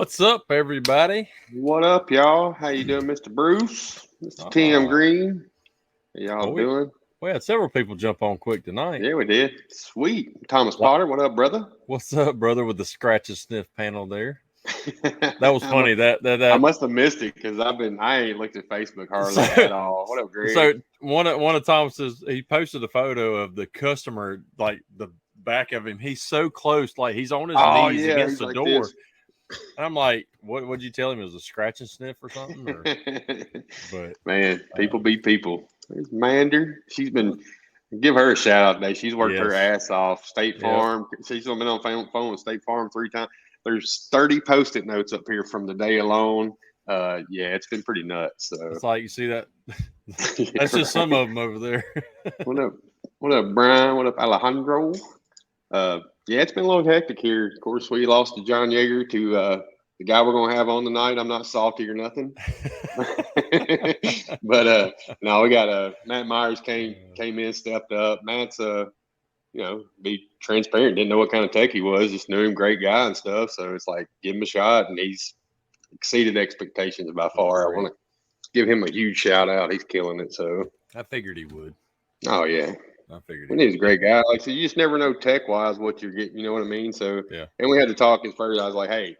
What's up, everybody? What up, y'all? How you doing, Mr. Bruce? Mr. Tim Green? How y'all doing? We had several people jump on quick tonight. Yeah, we did. Sweet. Thomas Potter, what up, brother? What's up, brother, with the scratch and sniff panel there? That was funny. I must have missed it because I ain't looked at Facebook hardly at all. What up, Greg? So one of Thomas's, he posted a photo of the customer, like the back of him. He's so close, like he's on his knees against the door. And I'm like, what'd you tell him? It was a scratch and sniff or something? Or? But man, people be people. There's Mander. Give her a shout out today. She's worked her ass off. State Farm. She's been on phone with State Farm 3 times. There's 30 Post-it notes up here from the day alone. It's been pretty nuts. So it's like, you see that? That's just some of them over there. What up, Brian? What up, Alejandro? It's been a little hectic here. Of course, we lost to John Yeager, to the guy we're gonna have on tonight. I'm not salty or nothing. But no, we got Matt Myers came in, stepped up. Matt's be transparent, didn't know what kind of tech he was, just knew him, great guy and stuff. So it's like, give him a shot, and he's exceeded expectations by far. I want to give him a huge shout out. He's killing it. So I figured he would. Oh yeah. I figured he's a great guy. Like, so you just never know tech wise what you're getting. You know what I mean? So yeah. And we had to talk at first. I was like, hey,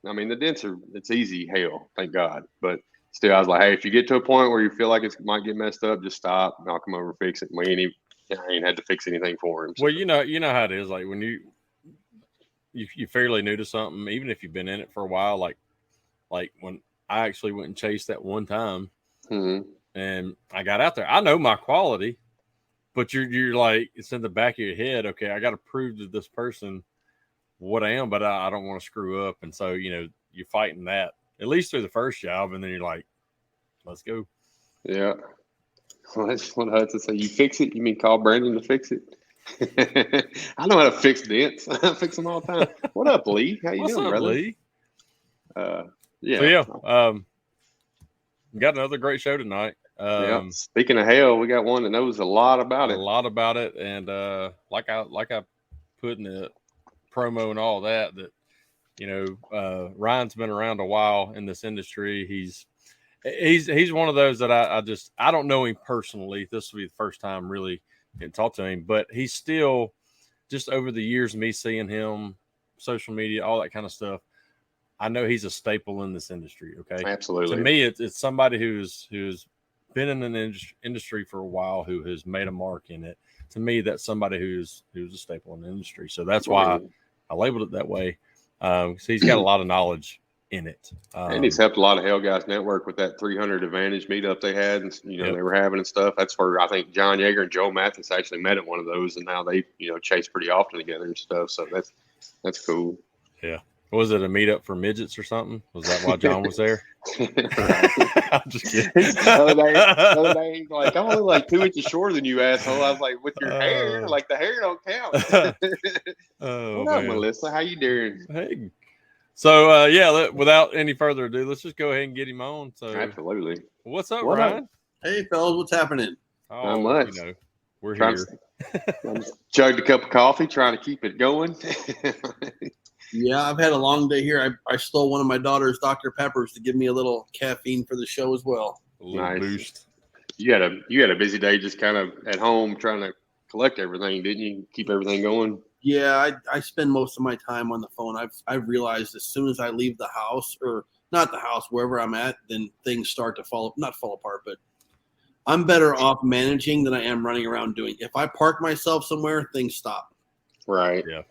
I mean, the dents it's easy, hell, thank God. But still, I was like, hey, if you get to a point where you feel like it might get messed up, just stop and I'll come over and fix it. And I ain't had to fix anything for him. So. Well, you know how it is. Like when you're fairly new to something, even if you've been in it for a while, like when I actually went and chased that one time, and I got out there, I know my quality. But you're like, it's in the back of your head. Okay, I got to prove to this person what I am, but I don't want to screw up. And so, you're fighting that at least through the first job. And then you're like, let's go. Yeah. Well, that's what Hudson said. You fix it? You mean call Brandon to fix it? I know how to fix dents. I fix them all the time. What up, Lee? How you doing, brother? Lee? Yeah. So, we got another great show tonight. Speaking of hell, we got one that knows a lot about it. And like I put in the promo and all that Ryan's been around a while in this industry. He's one of those that I don't know him personally. This will be the first time really getting to talk to him, but he's still, just over the years, me seeing him, social media, all that kind of stuff, I know he's a staple in this industry. Okay, absolutely. To me, it's somebody who's been in an industry for a while, who has made a mark in it. To me, that's somebody who's a staple in the industry. So that's why I labeled it that way. So he's got a lot of knowledge in it. And he's helped a lot of Hell Guys Network with that 300 Advantage meetup they had, and they were having and stuff. That's where I think John Yeager and Joe Mathis actually met at one of those, and now they chase pretty often together and stuff. So that's cool. Yeah. Was it a meetup for midgets or something? Was that why John was there? I'm just kidding. The other day, like, I'm only like 2 inches shorter than you, asshole. I was like, with your hair, like the hair don't count. What up, Melissa? How you doing? Hey. So, without any further ado, let's just go ahead and get him on. So, absolutely. What's up, Ryan? Hey, fellas, what's happening? Not much. We're here. Chugged a cup of coffee, trying to keep it going. Yeah, I've had a long day here. I stole one of my daughter's Dr. Peppers to give me a little caffeine for the show as well. A little boost. You had a busy day just kind of at home trying to collect everything, didn't you? Keep everything going? Yeah, I spend most of my time on the phone. I've realized as soon as I leave the house, or not the house, wherever I'm at, then things start to not fall apart, but I'm better off managing than I am running around doing. If I park myself somewhere, things stop. Right. Yeah.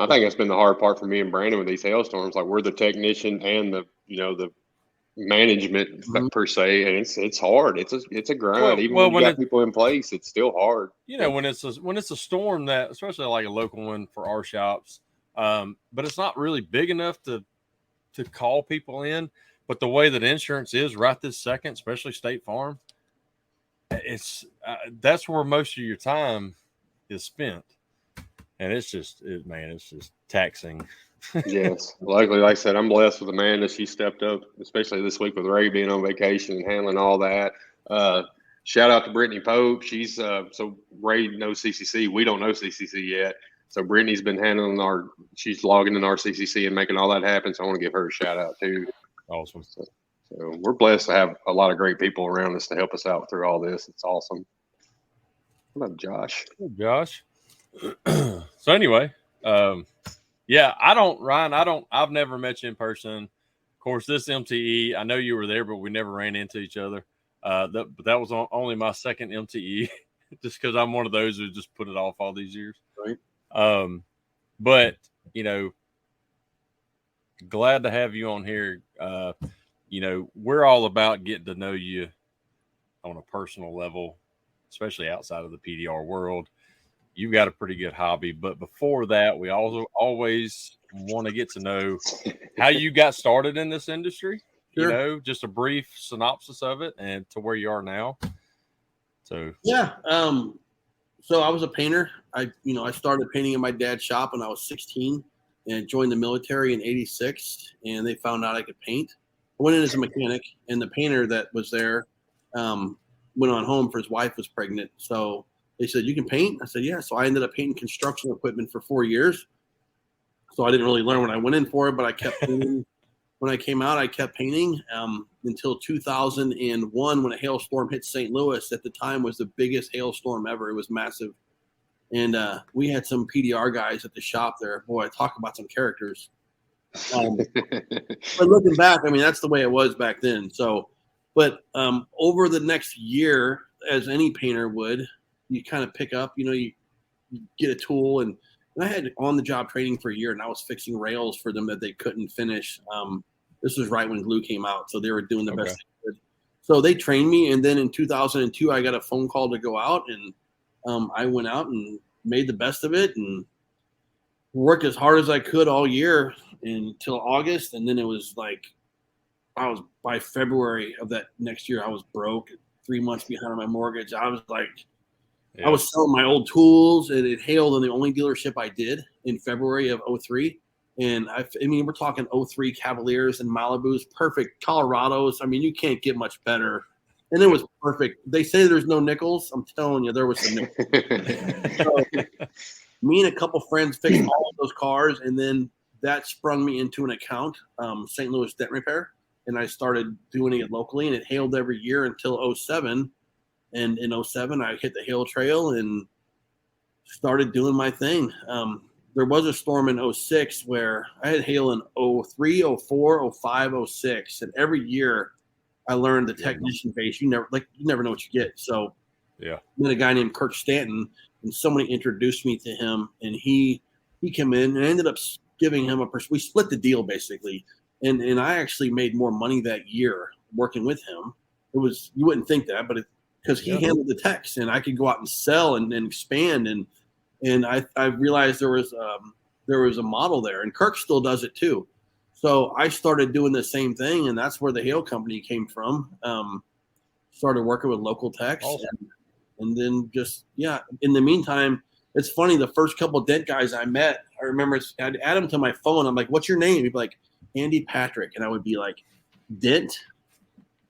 I think that's been the hard part for me and Brandon with these hailstorms. Like, we're the technician and the management per se, and it's hard. It's a grind. Even when you got people in place, it's still hard. When it's a storm, that, especially like a local one for our shops, but it's not really big enough to call people in. But the way that insurance is right this second, especially State Farm, it's that's where most of your time is spent. And it's just taxing. Yes. Luckily, like I said, I'm blessed with Amanda. She stepped up, especially this week with Ray being on vacation and handling all that. Shout out to Brittany Pope. She's so Ray knows CCC. We don't know CCC yet. So Brittany's been handling she's logging in our CCC and making all that happen. So I want to give her a shout out too. Awesome. So we're blessed to have a lot of great people around us to help us out through all this. It's awesome. What about Josh? Hey, Josh. So anyway, yeah, Ryan, I've never met you in person. Of course, this MTE, I know you were there, but we never ran into each other. But that was only my second MTE, just because I'm one of those who just put it off all these years. Right. But glad to have you on here. We're all about getting to know you on a personal level, especially outside of the PDR world. You've got a pretty good hobby, but before that, we also always want to get to know how you got started in this industry. Sure. Just a brief synopsis of it and to where you are now. So yeah, so I was a painter. I started painting in my dad's shop when I was 16 and joined the military in '86. And they found out I could paint. I went in as a mechanic, and the painter that was there went on home for his wife was pregnant. So they said, "You can paint?" I said, "Yeah." So I ended up painting construction equipment for 4 years. So I didn't really learn when I went in for it, but I kept painting. When I came out, I kept painting until 2001 when a hailstorm hit St. Louis. At the time was the biggest hailstorm ever. It was massive. And we had some PDR guys at the shop there. Boy, I talk about some characters. But looking back, I mean, that's the way it was back then. So, but over the next year, as any painter would, you kind of pick up, you get a tool. And I had on-the-job training for a year, and I was fixing rails for them that they couldn't finish. This was right when glue came out, so they were doing the best they could. So they trained me, and then in 2002, I got a phone call to go out, and I went out and made the best of it and worked as hard as I could all year until August, and then it was like by February of that next year, I was broke, 3 months behind on my mortgage. I was like, yeah. I was selling my old tools, and it hailed in the only dealership I did in February of 03. And I mean, we're talking 03 Cavaliers and Malibus, perfect Colorados. I mean, you can't get much better. And it was perfect. They say there's no nickels. I'm telling you, there was some nickels. So, me and a couple friends fixed all of those cars, and then that sprung me into an account, St. Louis Dent Repair, and I started doing it locally, and it hailed every year until 07. And in 07, I hit the hail trail and started doing my thing. There was a storm in 06 where I had hail in 03, 04, 05, 06. And every year I learned the technician base. You never know what you get. So yeah, I met a guy named Kirk Stanton, and somebody introduced me to him, and he came in, and I ended up giving him we split the deal basically. And I actually made more money that year working with him. You wouldn't think that, but because he handled the techs, and I could go out and sell and expand. And I realized there was a model there, and Kirk still does it too. So I started doing the same thing, and that's where the hail company came from. Started working with local techs, awesome. and then in the meantime, it's funny, the first couple of dent guys I met, I remember I'd add them to my phone. I'm like, "What's your name?" He'd be like, "Andy Patrick," and I would be like, "Dent,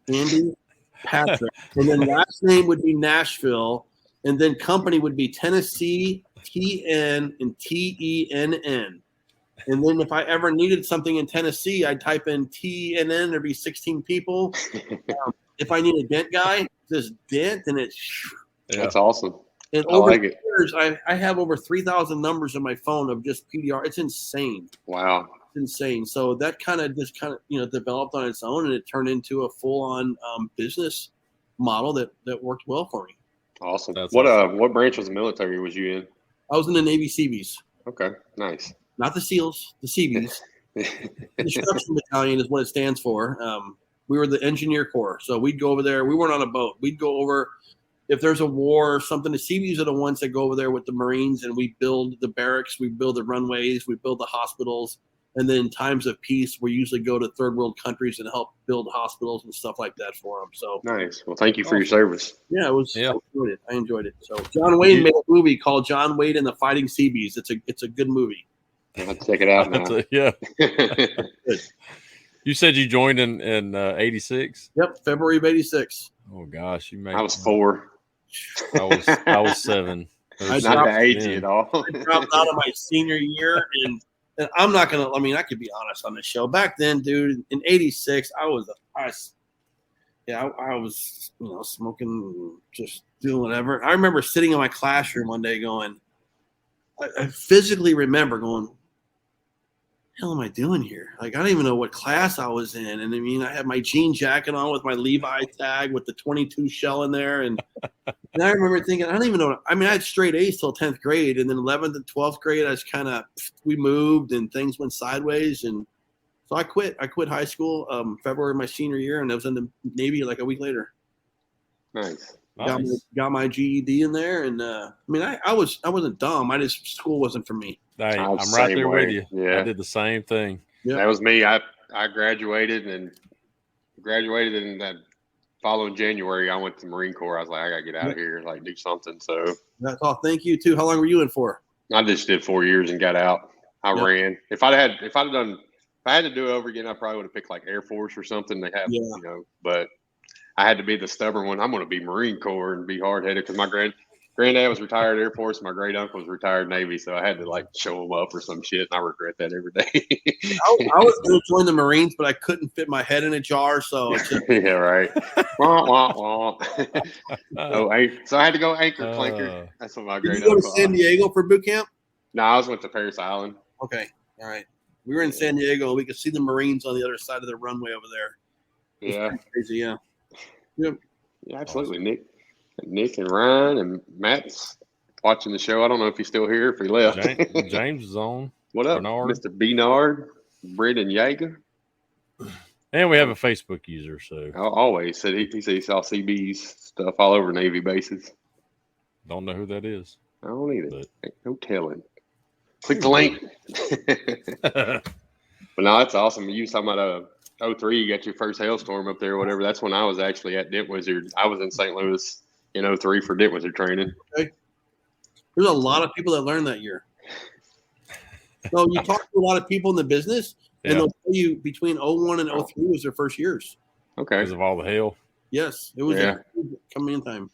Andy Patrick," and then last name would be Nashville, and then company would be Tennessee, TN and TENN. And then if I ever needed something in Tennessee, I'd type in TNN. There'd be 16 people. If I need a dent guy, just dent, and it's that's awesome. And over the years, I have over 3,000 numbers on my phone of just PDR. It's insane. Wow. It's insane. So that kind of developed on its own, and it turned into a full-on business model that worked well for me. Awesome. What branch of the military was you in? I was in the Navy Seabees. Okay, nice. Not the SEALs, the Seabees. Construction Battalion is what it stands for. We were the engineer corps, so we'd go over there. We weren't on a boat. We'd go over if there's a war or something. The Seabees are the ones that go over there with the Marines, and we build the barracks, we build the runways, we build the hospitals. And then in times of peace, we usually go to third world countries and help build hospitals and stuff like that for them. So nice. Well, thank you for your service. Yeah, it was. Yeah. I enjoyed it. So John Wayne made a movie called John Wayne and the Fighting Seabees. It's a good movie. I'll have to check it out now. Yeah. You said you joined in 86? Yep, February of 86. Oh gosh, I was 4. I was 7. Not to age you at all. I dropped out of my senior year, and I'm not gonna. I mean, I could be honest on the show. Back then, dude, in '86, I was, smoking, just doing whatever. I remember sitting in my classroom one day, going, I physically remember going, hell am I doing here? Like, I don't even know what class I was in. And I mean, I had my jean jacket on with my Levi tag with the 22 shell in there. And I remember thinking, I don't even know. I mean, I had straight A's till 10th grade. And then 11th and 12th grade, I was we moved and things went sideways. And so I quit. I quit high school February of my senior year. And I was in the Navy like a week later. Nice. Got my GED in there. And I mean, I wasn't dumb. School wasn't for me. Hey, I'm right there with you. Yeah. I did the same thing. Yep. That was me. I graduated and that following January, I went to the Marine Corps. I was like, I got to get out of here, like do something. So that's all. Thank you too. How long were you in for? I just did 4 years and got out. I ran. If I had to do it over again, I probably would have picked like Air Force or something. They have, but I had to be the stubborn one. I'm going to be Marine Corps and be hard headed because my granddad was retired Air Force. My great uncle was retired Navy, so I had to like show him up or some shit, and I regret that every day. I was going to join the Marines, but I couldn't fit my head in a jar, so yeah, right. Wah, wah, wah. So I had to go anchor clanker. That's what my great uncle. Did you go to San Diego for boot camp? No, I went to Paris Island. Okay, all right. We were in San Diego, and we could see the Marines on the other side of the runway over there. Yeah, crazy. Yeah. Yeah, absolutely, Nick. Nick and Ryan and Matt's watching the show. I don't know if he's still here, if he left. James is on. What up, Bernard? Mr. Bernard, Brendan Yeager. And we have a Facebook user. So I always said he said he saw CB's stuff all over Navy bases. Don't know who that is. I don't either. Ain't no telling. Click the link. But no, that's awesome. You was talking about 03, you got your first hailstorm up there or whatever. That's when I was actually at Dent Wizard. I was in St. Louis in 03 for Dent Wizard training. Okay. There's a lot of people that learned that year. So you talk to a lot of people in the business, and they'll tell you between 01 and 03 was their first years. Okay. Because of all the hail. Yes. It was coming in time.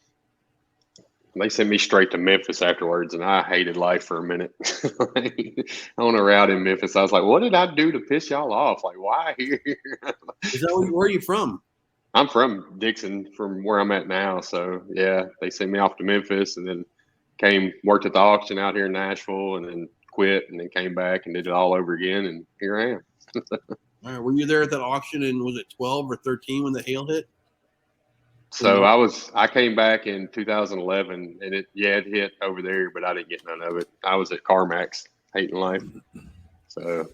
They sent me straight to Memphis afterwards, and I hated life for a minute. On a route in Memphis, I was like, what did I do to piss y'all off? Like, why here? Where are you from? I'm from Dixon, from where I'm at now. So, yeah, they sent me off to Memphis and then worked at the auction out here in Nashville and then quit and then came back and did it all over again. And here I am. All right, were you there at that auction in, was it 12 or 13 when the hail hit? So I came back in 2011 and it hit over there, but I didn't get none of it. I was at CarMax hating life. So,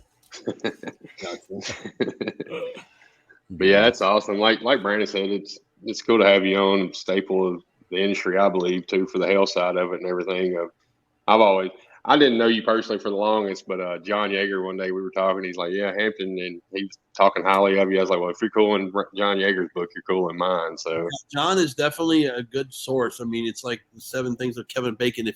but yeah, that's awesome. Like Brandon said, it's cool to have you on, staple of the industry, I believe too, for the hail side of it and everything. I didn't know you personally for the longest, but John Yeager, one day we were talking, he's like, yeah, Hampton, and he was talking highly of you. I was like, well, if you're cool in John Yeager's book, you're cool in mine. So John is definitely a good source. I mean, it's like the 7 things of Kevin Bacon.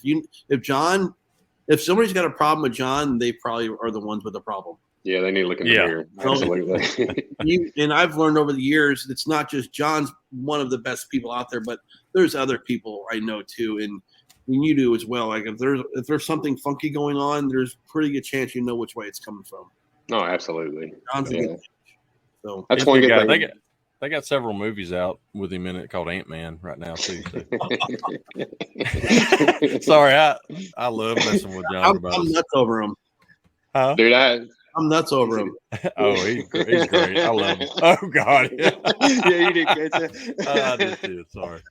If somebody's got a problem with John, they probably are the ones with the problem. Yeah, they need to look in the mirror. Absolutely. And I've learned over the years, it's not just John's one of the best people out there, but there's other people I know too. And you do as well. Like if there's something funky going on, there's a pretty good chance you know which way it's coming from. No, absolutely. John's a good so that's one good guy. thing. They got several movies out with him in it called Ant-Man right now too. So. Sorry, I love messing with John. I'm nuts over him. Huh? Dude, I'm nuts over him. Oh, he's great. I love him. Oh God. Yeah, you didn't catch it. I just did. Sorry.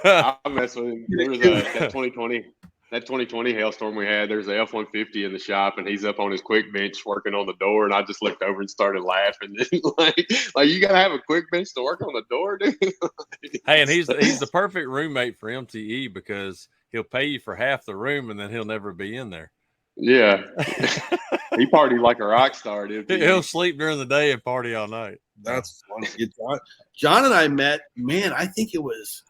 I mess with him. There was that 2020 hailstorm we had. There's a F-150 in the shop, and he's up on his quick bench working on the door. And I just looked over and started laughing. like you gotta have a quick bench to work on the door, dude. Hey, and he's the perfect roommate for MTE because he'll pay you for half the room, and then he'll never be in there. Yeah, he partied like a rock star, dude. He'll sleep during the day and party all night. That's funny. John and I met. Man, I think it was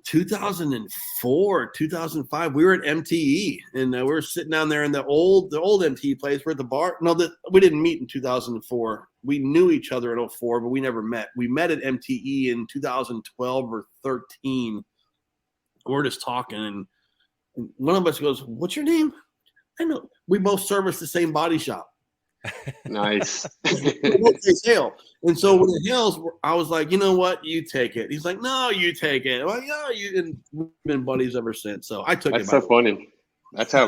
2004, 2005. We were at MTE, and we were sitting down there in the old MTE place. We're at the bar. No, we didn't meet in 2004. We knew each other in 2004, but we never met. We met at MTE in 2012 or 13. We're just talking, and And one of us goes, "What's your name?" I know. We both service the same body shop. Nice. Hail. And so when it hails, I was like, you know what? You take it. He's like, no, you take it. I'm like, no, you. And we've been buddies ever since. So I took it. That's so funny. That's how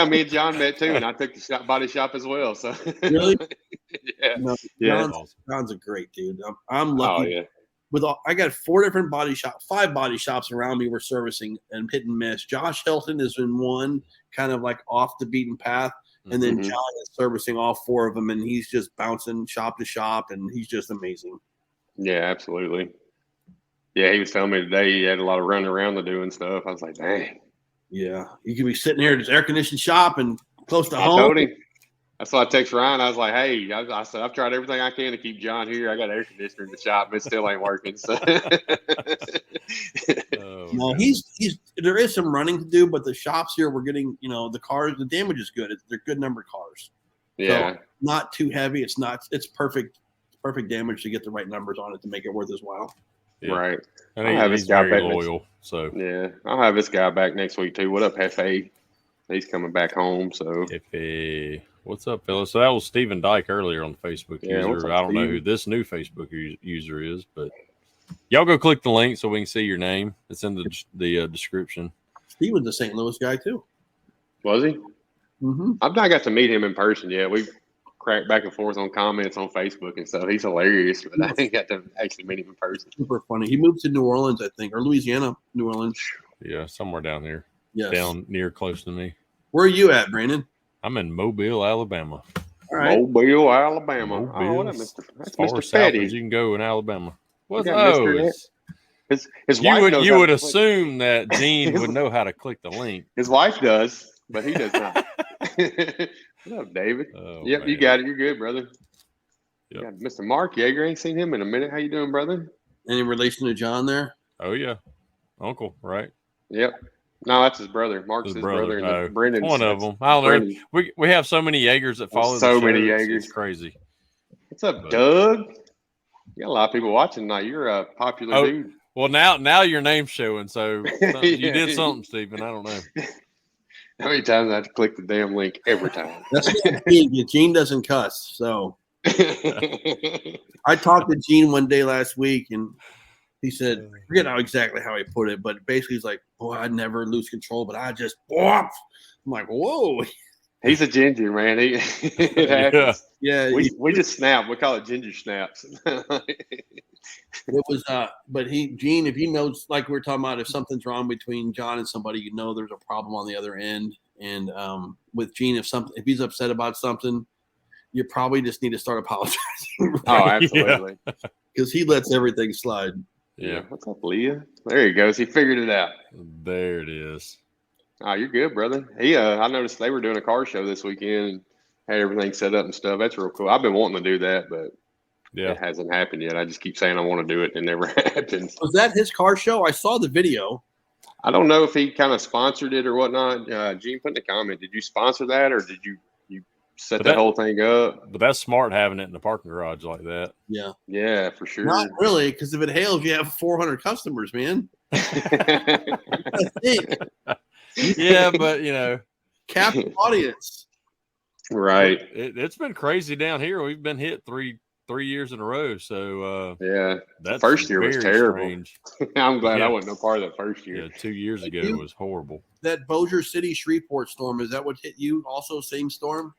me and John met too, and I took the body shop as well. So really, yeah, no, yeah. John's a great dude. I'm lucky. Oh yeah. I got 5 body shops around me we're servicing and hit and miss. Josh Hilton is in one, kind of like off the beaten path. And then John is servicing all 4 of them, and he's just bouncing shop to shop, and he's just amazing. Yeah, absolutely. Yeah, he was telling me today he had a lot of running around to do and stuff. I was like, dang. Yeah, you could be sitting here at his air-conditioned shop and close to home. I told him. That's why I text Ryan. I was like, hey, I said, I've tried everything I can to keep John here. I got air conditioner in the shop, but it still ain't working. So. No, there is some running to do, but the shops here, we're getting, the cars, the damage is good. They're good numbered cars. Yeah. So not too heavy. It's perfect damage to get the right numbers on it to make it worth his while. Yeah. Right. And I'll have this guy back loyal. So yeah, I'll have this guy back next week too. What up, Hefe? He's coming back home. So Hefe. What's up, fellas? So that was Stephen Dyke earlier on the Facebook user. I don't know who this new Facebook user is, but y'all go click the link so we can see your name. It's in the description. Steven's a St. Louis guy too. Was he? Mm-hmm. I've not got to meet him in person yet. We've cracked back and forth on comments on Facebook and stuff. He's hilarious, but I ain't got to actually meet him in person. Super funny. He moved to New Orleans, I think, or Louisiana, New Orleans. Yeah, somewhere down there. Yes. Down near close to me. Where are you at, Brandon? I'm in Mobile, Alabama. All right. Mobile, Alabama. Mobile, that's far Mr. south Petty. as you can go in Alabama. What's his wife knows you would assume that Gene would know how to click the link. His wife does, but he does not. What up, David? Yep, man. You got it. You're good, brother. Yep. Got Mr. Mark Yeager. Ain't seen him in a minute. How you doing, brother? Any relation to John there? Oh yeah, uncle, right? Yep. No, that's his brother. Mark's his brother. And Brendan's one of them. I don't know. We have so many Yeagers that follow. So many Yeagers. It's crazy. What's up, Doug? You got a lot of people watching now. You're a popular dude. Well, now your name's showing, so you did something, Stephen. I don't know. How many times I have to click the damn link every time? That's Gene doesn't cuss. So I talked to Gene one day last week, and he said, I forget exactly how he put it, but basically he's like, boy, I never lose control, but I just whoop. I'm like, whoa. He's a ginger, man. It happens. Yeah. We just snap. We call it ginger snaps. It was but Gene, if he knows, like we were talking about, if something's wrong between John and somebody, there's a problem on the other end. And with Gene, if he's upset about something, you probably just need to start apologizing. Right? Oh, absolutely. Because he lets everything slide. Yeah. What's up, Leah? There he goes. He figured it out. There it is. Oh, you're good, brother. I noticed they were doing a car show this weekend and had everything set up and stuff. That's real cool. I've been wanting to do that, but it hasn't happened yet. I just keep saying I want to do it and it never happens. Was that his car show? I saw the video. I don't know if he kind of sponsored it or whatnot. Gene put in the comment, did you sponsor that or did you set that whole thing up? But that's smart having it in the parking garage like that. Yeah. Yeah, for sure. Not really, because if it hails, you have 400 customers, man. Yeah, but captive audience. Right. It's been crazy down here. We've been hit three years in a row. So that first year was terrible. Strange. I'm glad I wasn't a part of that first year. Yeah, 2 years ago it was horrible. That Bossier City Shreveport storm, is that what hit you? Also, same storm?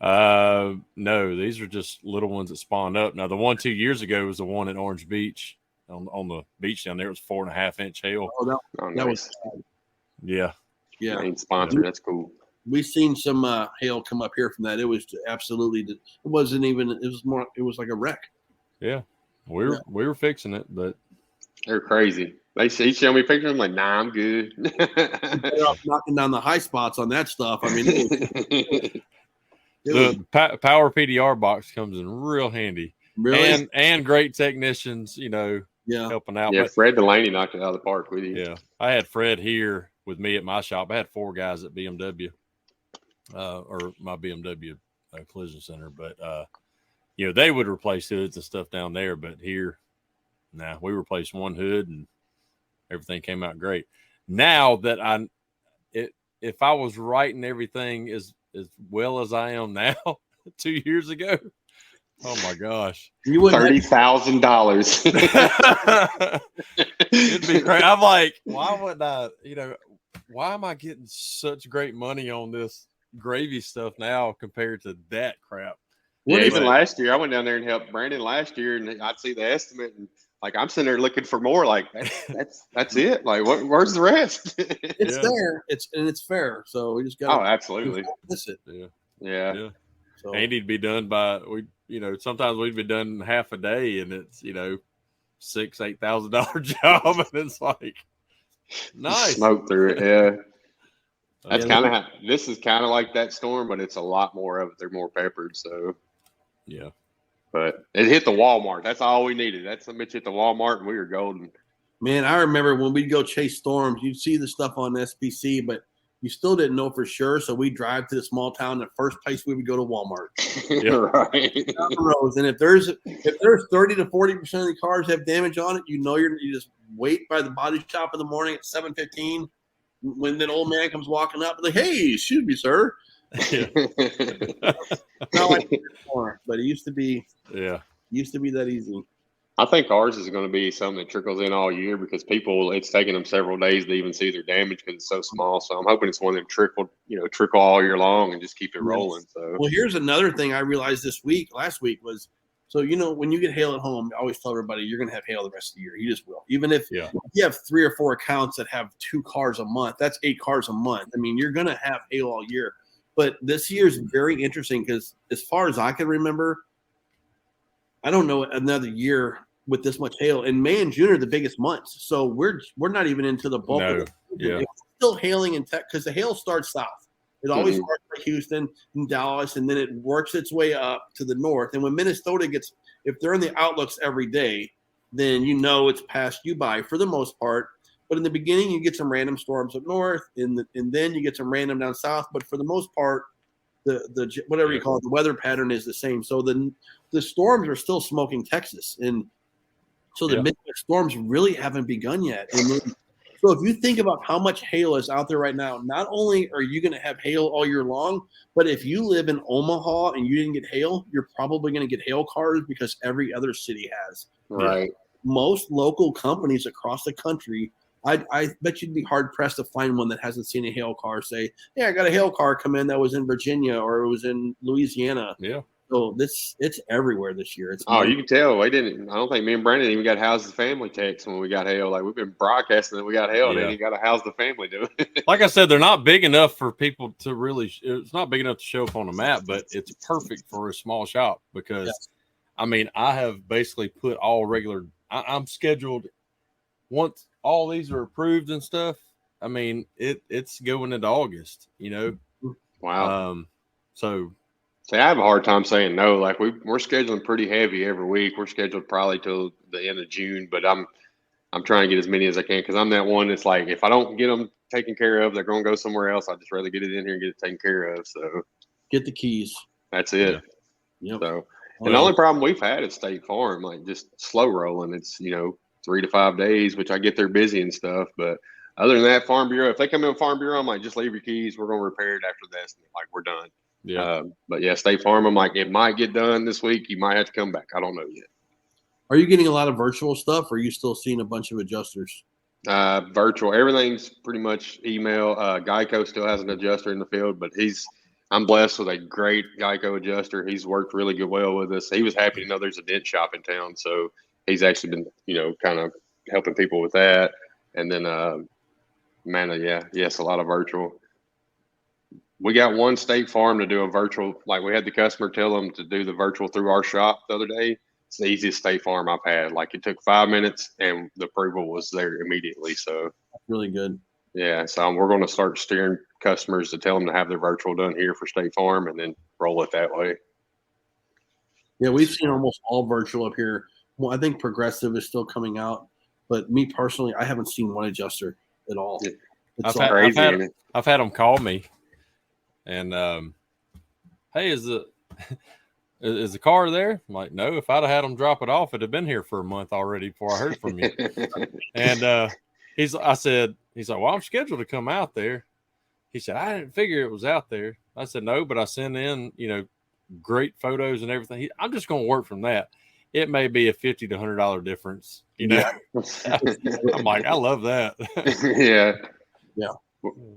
No, these are just little ones that spawned up. Now the one 2 years ago was the one at Orange Beach on the beach down there. It was 4.5 inch hail. Oh, that was yeah. Ain't sponsored. That's cool. We've seen some hail come up here from that. It was absolutely. It wasn't even. It was more. It was like a wreck. Yeah, we were fixing it, but they're crazy. They show me pictures. I'm like, nah, I'm good. They're off knocking down the high spots on that stuff. I mean, the power PDR box comes in real handy. Really? And great technicians, helping out. Yeah, Fred Delaney knocked it out of the park with you. Yeah, I had Fred here with me at my shop. I had 4 guys at BMW, or my BMW collision center. But they would replace hoods and stuff down there. But here, we replaced one hood and everything came out great. now that if I was writing everything as well as I am now 2 years ago, oh my gosh, you wouldn't $30,000. It'd be crazy. I'm like, why wouldn't I? Why am I getting such great money on this gravy stuff now compared to that crap? Yeah, even last year, I went down there and helped Brandon last year, and I'd see the estimate, and like I'm sitting there looking for more. Like that's it. Like where's the rest? It's there. It's fair. So we just got. Absolutely. Miss it. Yeah. So Andy'd be done by sometimes we'd be done half a day, and it's $6,000-$8,000 job, and it's like nice. Smoke through it. Yeah. That's kind of this is kind of like that storm, but it's a lot more of it. They're more peppered, so yeah. But it hit the Walmart. That's all we needed. That's something hit the Walmart, and we were golden. Man, I remember when we'd go chase storms, you'd see the stuff on SPC, but you still didn't know for sure. So we drive to the small town. The first place we would go to Walmart. Right. And if there's 30 to 40% of the cars have damage on it, you just wait by the body shop in the morning at 7:15. When that old man comes walking up, like, hey, excuse me, sir. Yeah. Not like anymore, but it used to be. Yeah. Used to be that easy. I think ours is going to be something that trickles in all year because it's taking them several days to even see their damage because it's so small. So I'm hoping it's one of them trickle all year long and just keep it rolling. So well, here's another thing I realized last week was. So, when you get hail at home, I always tell everybody you're going to have hail the rest of the year. You just will. Even if you have 3 or 4 accounts that have 2 cars a month, that's 8 cars a month. I mean, you're going to have hail all year. But this year is very interesting because as far as I can remember, I don't know another year with this much hail. And May and June are the biggest months. So we're not even into the bulk of it. Yeah. It's still hailing in Texas because the hail starts south. It always starts by Houston and Dallas, and then it works its way up to the north. And when Minnesota if they're in the outlooks every day, then it's passed you by for the most part. But in the beginning, you get some random storms up north, and then you get some random down south. But for the most part, the whatever you call it, the weather pattern is the same. So the storms are still smoking Texas, and so the Midwest storms really haven't begun yet. And then, so if you think about how much hail is out there right now, not only are you going to have hail all year long, but if you live in Omaha and you didn't get hail, you're probably going to get hail cards because every other city has. Right. Most local companies across the country, I bet you'd be hard-pressed to find one that hasn't seen a hail car say, I got a hail car come in that was in Virginia or it was in Louisiana. Yeah. So it's everywhere this year. You can tell. I don't think me and Brandon even got how's the family text when we got hail. Like we've been broadcasting that we got hail, and then you got a how's the family doing? Like I said, they're not big enough for people to really. It's not big enough to show up on a map, but it's perfect for a small shop because, I mean, I have basically put all regular. I'm scheduled once all these are approved and stuff. I mean, it's going into August. Wow. So. See, I have a hard time saying no. Like we're scheduling pretty heavy every week. We're scheduled probably till the end of June, but I'm trying to get as many as I can because I'm that one that's like if I don't get them taken care of, they're going to go somewhere else. I'd just rather get it in here and get it taken care of. So get the keys. That's it. Yep. So, and the only problem we've had is State Farm, like just slow rolling. It's 3 to 5 days, which I get they're busy and stuff, but other than that, Farm Bureau. If they come in Farm Bureau, I'm like, just leave your keys. We're going to repair it after this. Like we're done. Yeah. But State Farm, I'm like, it might get done this week. You might have to come back. I don't know yet. Are you getting a lot of virtual stuff or are you still seeing a bunch of adjusters? Virtual. Everything's pretty much email. Geico still has an adjuster in the field, but I'm blessed with a great Geico adjuster. He's worked really well with us. He was happy to know there's a dent shop in town. So he's actually been, kind of helping people with that. And then, a lot of virtual. We got one State Farm to do a virtual, like we had the customer tell them to do the virtual through our shop the other day. It's the easiest State Farm I've had. Like it took 5 minutes and the approval was there immediately. So that's really good. Yeah. So we're going to start steering customers to tell them to have their virtual done here for State Farm and then roll it that way. Yeah. We've seen almost all virtual up here. Well, I think Progressive is still coming out, but me personally, I haven't seen one adjuster at all. I've had them call me. And hey, is the car there? I'm like, no. If I'd have had them drop it off, it'd have been here for a month already before I heard from you. And I said, He's like, well, I'm scheduled to come out there. He said, I didn't figure it was out there. I said, no, but I sent in, great photos and everything. I'm just going to work from that. It may be a $50 to $100 difference, Yeah. I'm like, I love that. Yeah. Well,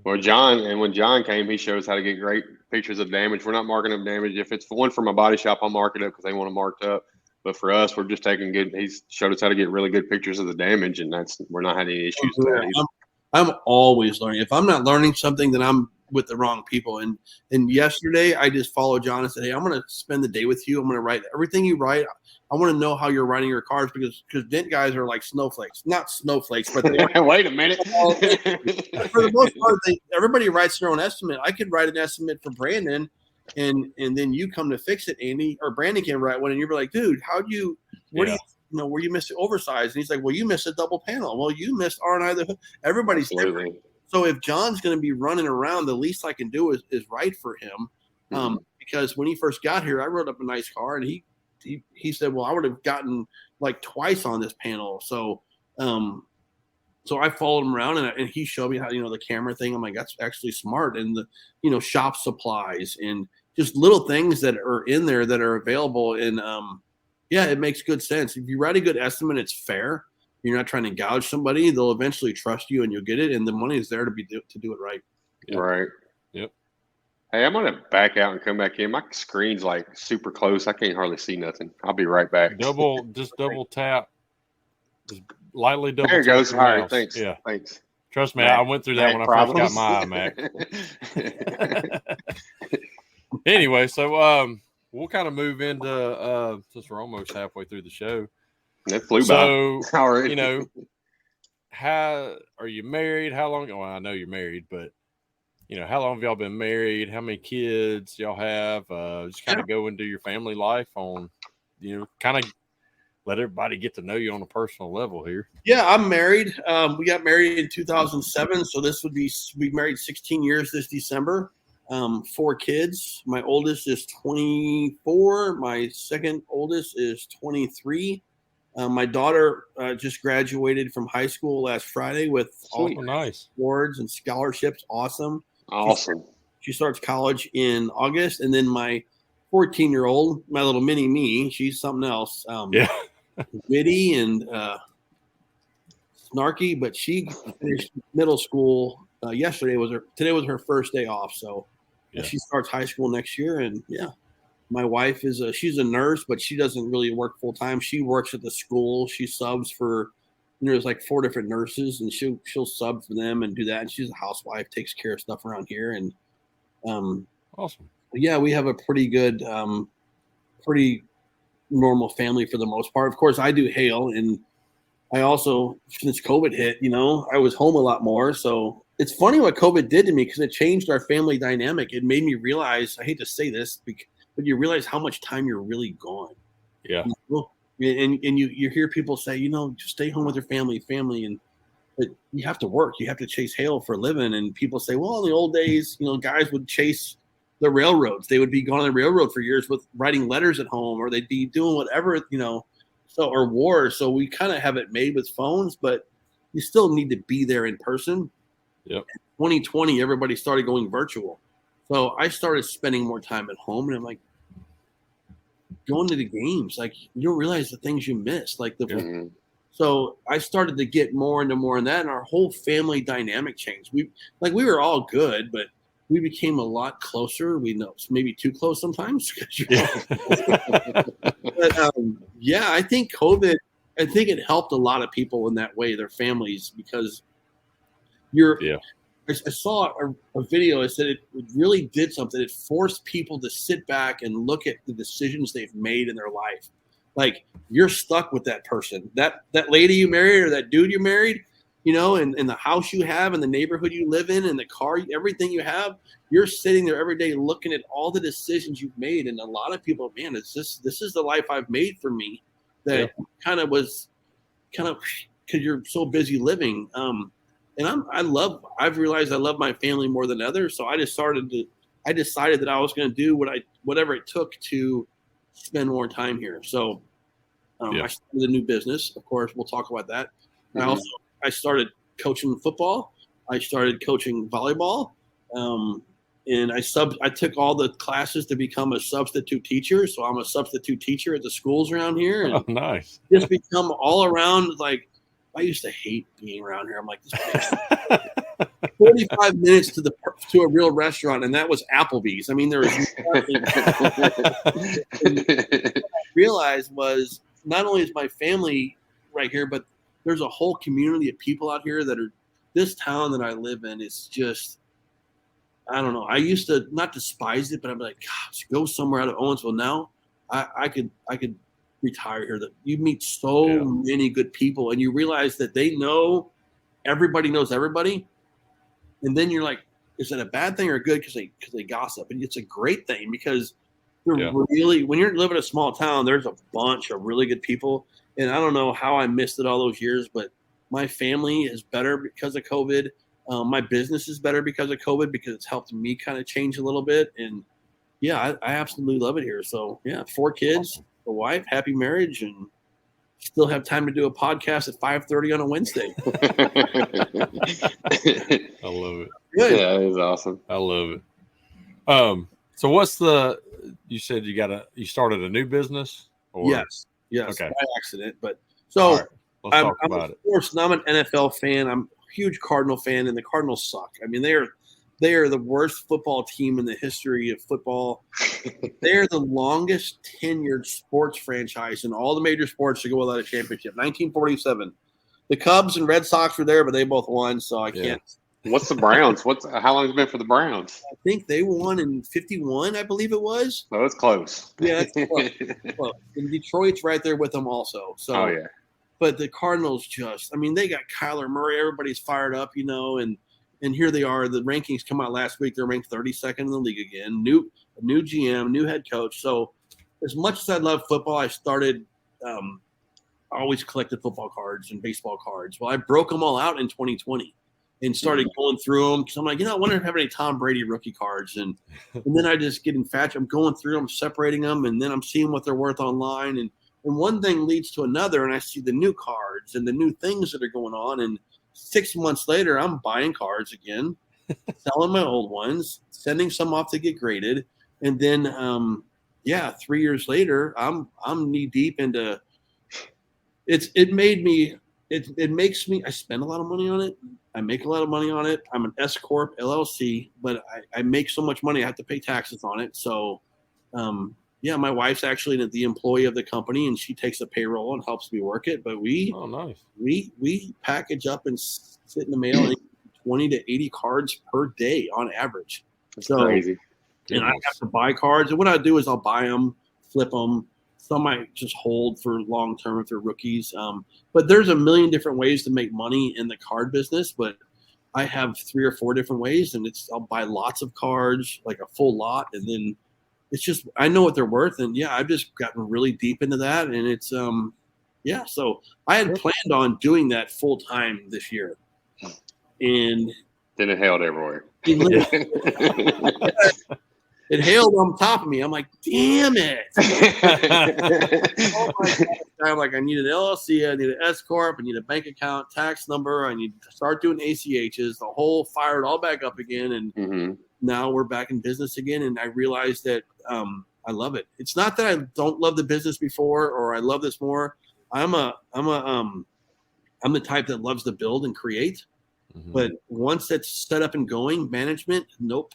when John came, he shows how to get great pictures of damage. We're not marking up damage. If it's one from a body shop, I'll mark it up because they want it marked up. But for us, we're just taking good. He's showed us how to get really good pictures of the damage, and we're not having any issues with that either. I'm always learning. If I'm not learning something, then I'm with the wrong people. And yesterday, I just followed John and said, hey, I'm going to spend the day with you. I'm going to write everything you write. I want to know how you're writing your cards because dent guys are like snowflakes. Not snowflakes, but they wait a minute. For the most part, everybody writes their own estimate. I could write an estimate for Brandon, and then you come to fix it, Andy, or Brandon can write one, and you're like, dude, do you where you missed it oversized? And he's like, well, you missed a double panel. Well, you missed R&I the hood. Everybody's different. So if John's going to be running around, the least I can do is write for him. Because when he first got here, I wrote up a nice card, and he said, well, I would have gotten like twice on this panel. So I followed him around, and he showed me how, the camera thing. I'm like, that's actually smart. And the, shop supplies and just little things that are in there that are available. And it makes good sense. If you write a good estimate, it's fair. You're not trying to gouge somebody. They'll eventually trust you, and you'll get it. And the money is there to do it right. Yep. Right. Yep. Hey, I'm gonna back out and come back in. My screen's like super close. I can't hardly see nothing. I'll be right back. Double tap. Just lightly double. There it goes. All right. Thanks. Yeah. Thanks. Trust me, I went through that when I first got my iMac. Anyway, so we'll kind of move into since we're almost halfway through the show. It flew by. So, how are you married? How long? Well, I know you're married, but how long have y'all been married? How many kids y'all have? Just kind of go into your family life on, kind of let everybody get to know you on a personal level here. Yeah, I'm married. We got married in 2007, so we married 16 years this December. 4 kids. My oldest is 24. My second oldest is 23. My daughter just graduated from high school last Friday with all nice awards and scholarships. Awesome. She starts college in August, and then my 14-year-old, my little mini me, she's something else. Witty and snarky, but she finished middle school yesterday. Today was her first day off, so she starts high school next year, and my wife she's a nurse, but she doesn't really work full time. She works at the school. She subs for, there's like 4 different nurses, and she'll sub for them and do that. And she's a housewife, takes care of stuff around here. And awesome. Yeah, we have a pretty good, pretty normal family for the most part. Of course, I do hail, and I also, since COVID hit, I was home a lot more. So it's funny what COVID did to me because it changed our family dynamic. It made me realize, I hate to say this, but you realize how much time you're really gone. Yeah. And you hear people say, just stay home with your family, but you have to work. You have to chase hail for a living. And people say, well, in the old days, guys would chase the railroads. They would be going on the railroad for years with writing letters at home, or they'd be doing whatever, or wars. So we kind of have it made with phones, but you still need to be there in person. Yep. In 2020, everybody started going virtual. So I started spending more time at home, and I'm like, going to the games, like you don't realize the things you miss, like So I started to get more into more in that, and our whole family dynamic changed. We were all good, but we became a lot closer. We know maybe too close sometimes. But, I think COVID, it helped a lot of people in that way, their families, because I saw a video. I said it really did something. It forced people to sit back and look at the decisions they've made in their life. Like, you're stuck with that person, that lady you married, or that dude you married, and the house you have, and the neighborhood you live in, and the car, everything you have. You're sitting there every day looking at all the decisions you've made. And a lot of people, man, this is the life I've made for me. That because you're so busy living. And I've realized I love my family more than others. So I decided that I was going to do whatever it took to spend more time here. So I started a new business. Of course, we'll talk about that. Mm-hmm. I started coaching football. I started coaching volleyball. And I took all the classes to become a substitute teacher. So I'm a substitute teacher at the schools around here. And nice. Just become all around, like, I used to hate being around here. I'm like, this place 45 minutes to a real restaurant, and that was Applebee's. I mean, there was nothing. What I realized was not only is my family right here, but there's a whole community of people out here that are, this town that I live in is just, I don't know. I used to not despise it, but I'm like, gosh, go somewhere out of Owensville. Now I could retire here. That you meet so many good people, and you realize that they know everybody knows everybody, and then you're like, is that a bad thing or good? Because they gossip, and it's a great thing because they're really, when you're living in a small town, there's a bunch of really good people, and I don't know how I missed it all those years, but my family is better because of COVID. My business is better because of COVID because it's helped me kind of change a little bit. And I absolutely love it here. So 4 kids, a wife, happy marriage, and still have time to do a podcast at 5:30 on a Wednesday. I love it. Good. Yeah, it is awesome. I love it. So you said you started a new business? Or? Yes. Okay. By accident. But so right, let's talk about it. Of course, I'm an NFL fan. I'm huge Cardinal fan, and the Cardinals suck. I mean, they are the worst football team in the history of football. They're the longest tenured sports franchise in all the major sports to go without a championship. 1947. The Cubs and Red Sox were there, but they both won, so I can't. What's the Browns? How long has it been for the Browns? I think they won in 51, I believe it was. Oh, it's close. Yeah, it's close. And Detroit's right there with them also. So, but the Cardinals they got Kyler Murray. Everybody's fired up, and here they are. The rankings come out last week. They're ranked 32nd in the league again. New GM, new head coach. So as much as I love football, I started I always collected football cards and baseball cards. Well, I broke them all out in 2020 and started going through them because I'm like, I wonder if I have any Tom Brady rookie cards. And then I just get infatuated. I'm going through them, separating them, and then I'm seeing what they're worth online. And one thing leads to another, and I see the new cards and the new things that are going on. And 6 months later, I'm buying cards again, selling my old ones, sending some off to get graded. And then, 3 years later, I'm knee deep into it. It makes me, I spend a lot of money on it. I make a lot of money on it. I'm an S Corp LLC, but I make so much money, I have to pay taxes on it. So, my wife's actually the employee of the company, and she takes the payroll and helps me work it. But we package up and sit in the mail and 20 to 80 cards per day on average. That's crazy. And I have to buy cards. And what I do is I'll buy them, flip them. Some I just hold for long term if they're rookies. But there's a million different ways to make money in the card business. But I have 3 or 4 different ways, and I'll buy lots of cards, like a full lot, and then it's just I know what they're worth. And I've just gotten really deep into that, and it's So I had planned on doing that full time this year, and then it hailed everywhere. It hailed on top of me. I'm like, damn it. Oh my God. I'm like, I need an LLC. I need an S Corp. I need a bank account, tax number. I need to start doing ACHs. The whole fired all back up again. And now we're back in business again. And I realized that I love it. It's not that I don't love the business before or I love this more. I'm the type that loves to build and create. But once it's set up and going, management, nope.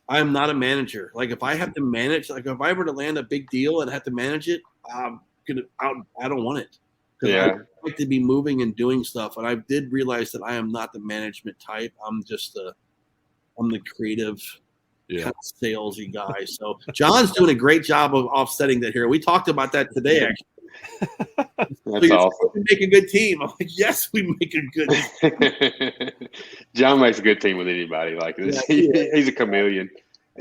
I am not a manager. Like if I have to manage, like if I were to land a big deal and have to manage it, I don't want it. I like to be moving and doing stuff. And I did realize that I am not the management type. I'm the creative kind of salesy guy. So John's doing a great job of offsetting that here. We talked about that today, actually. That's awesome. We make a good team. I'm like, yes, we make a good team. John makes a good team with anybody. Like this. He's a chameleon.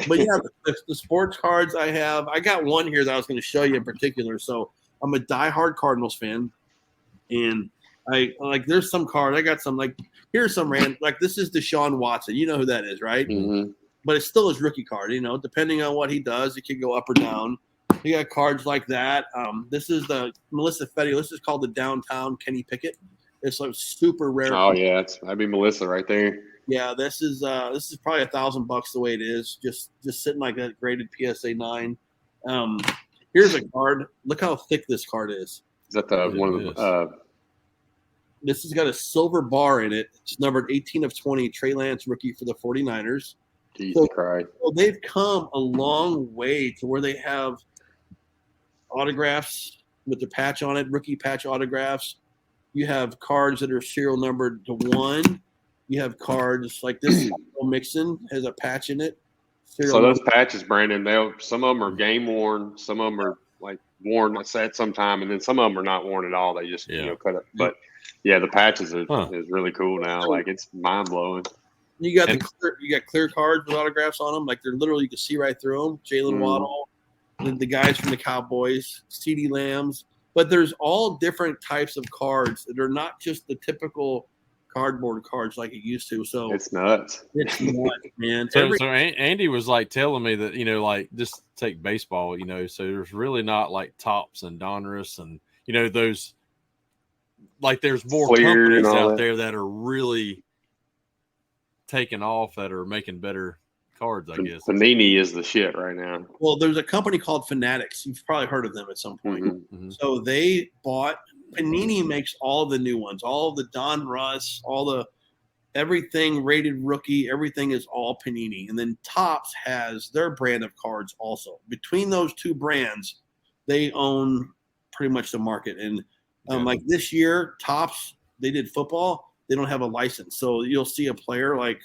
But the sports cards I got one here that I was going to show you in particular. So I'm a diehard Cardinals fan, and I like there's some cards. I got some here's some like this is Deshaun Watson. You know who that is, right? But it's still his rookie card. Depending on what he does, it can go up or down. You got cards like that. This is the Melissa Fetty. This is called the Downtown Kenny Pickett. It's like super rare. Oh yeah, that'd be Melissa right there. Yeah, this is probably $1,000 the way it is. Just sitting like that graded PSA 9. Here's a card. Look how thick this card is. Is that the one of this has got a silver bar in it. It's numbered 18/20. Trey Lance, rookie for the 49ers. Jesus Christ. So they've come a long way to where they have autographs with the patch on it, rookie patch autographs. You have cards that are serial numbered to 1. You have cards like this. Mixon has a patch in it. So those patches, Brandon, some of them are game worn, some of them are like worn at some time, and then some of them are not worn at all. They just cut it. But yeah, the patches is really cool now. Like it's mind blowing. You got clear cards with autographs on them. Like they're literally, you can see right through them. Jalen Waddle, the guys from the Cowboys, CeeDee Lambs. But there's all different types of cards that are not just the typical cardboard cards like it used to. So it's nuts. It's nuts, man. So Andy was like telling me that, like just take baseball, so there's really not like Topps and Donruss and, those, like there's more companies out there that are really taking off that are making better cards, I guess. Panini is the shit right now. Well, there's a company called Fanatics. You've probably heard of them at some point. Mm-hmm. So they bought Panini makes all the new ones, all the Donruss, everything rated rookie, everything is all Panini. And then Topps has their brand of cards also. Between those two brands, they own pretty much the market. And like this year, Topps, they did football. They don't have a license. So you'll see a player like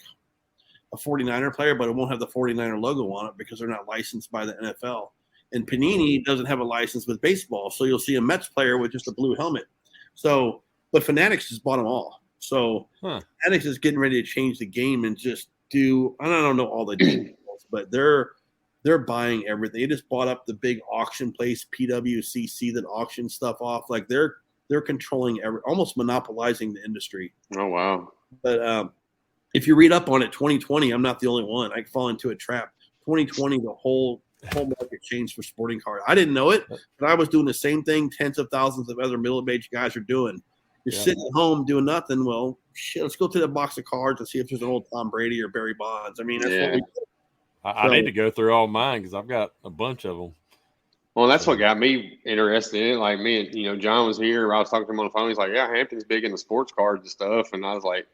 a 49er player, but it won't have the 49er logo on it because they're not licensed by the NFL. And Panini doesn't have a license with baseball. So you'll see a Mets player with just a blue helmet. So, but Fanatics just bought them all. So Fanatics is getting ready to change the game and just do, I don't know all the details, but they're buying everything. They just bought up the big auction place, PWCC, that auctions stuff off. Like they're controlling almost monopolizing the industry. Oh, wow. But if you read up on it, 2020, I'm not the only one. I fall into a trap. 2020, the whole market changed for sporting cards. I didn't know it, but I was doing the same thing tens of thousands of other middle-aged guys are doing. You're sitting at home doing nothing. Well, shit, let's go to the box of cards and see if there's an old Tom Brady or Barry Bonds. I mean, that's what we do. I need to go through all mine because I've got a bunch of them. Well, that's what got me interested in it. Like me and John was here. I was talking to him on the phone. He's like, "Yeah, Hampton's big into sports cards and stuff." And I was like,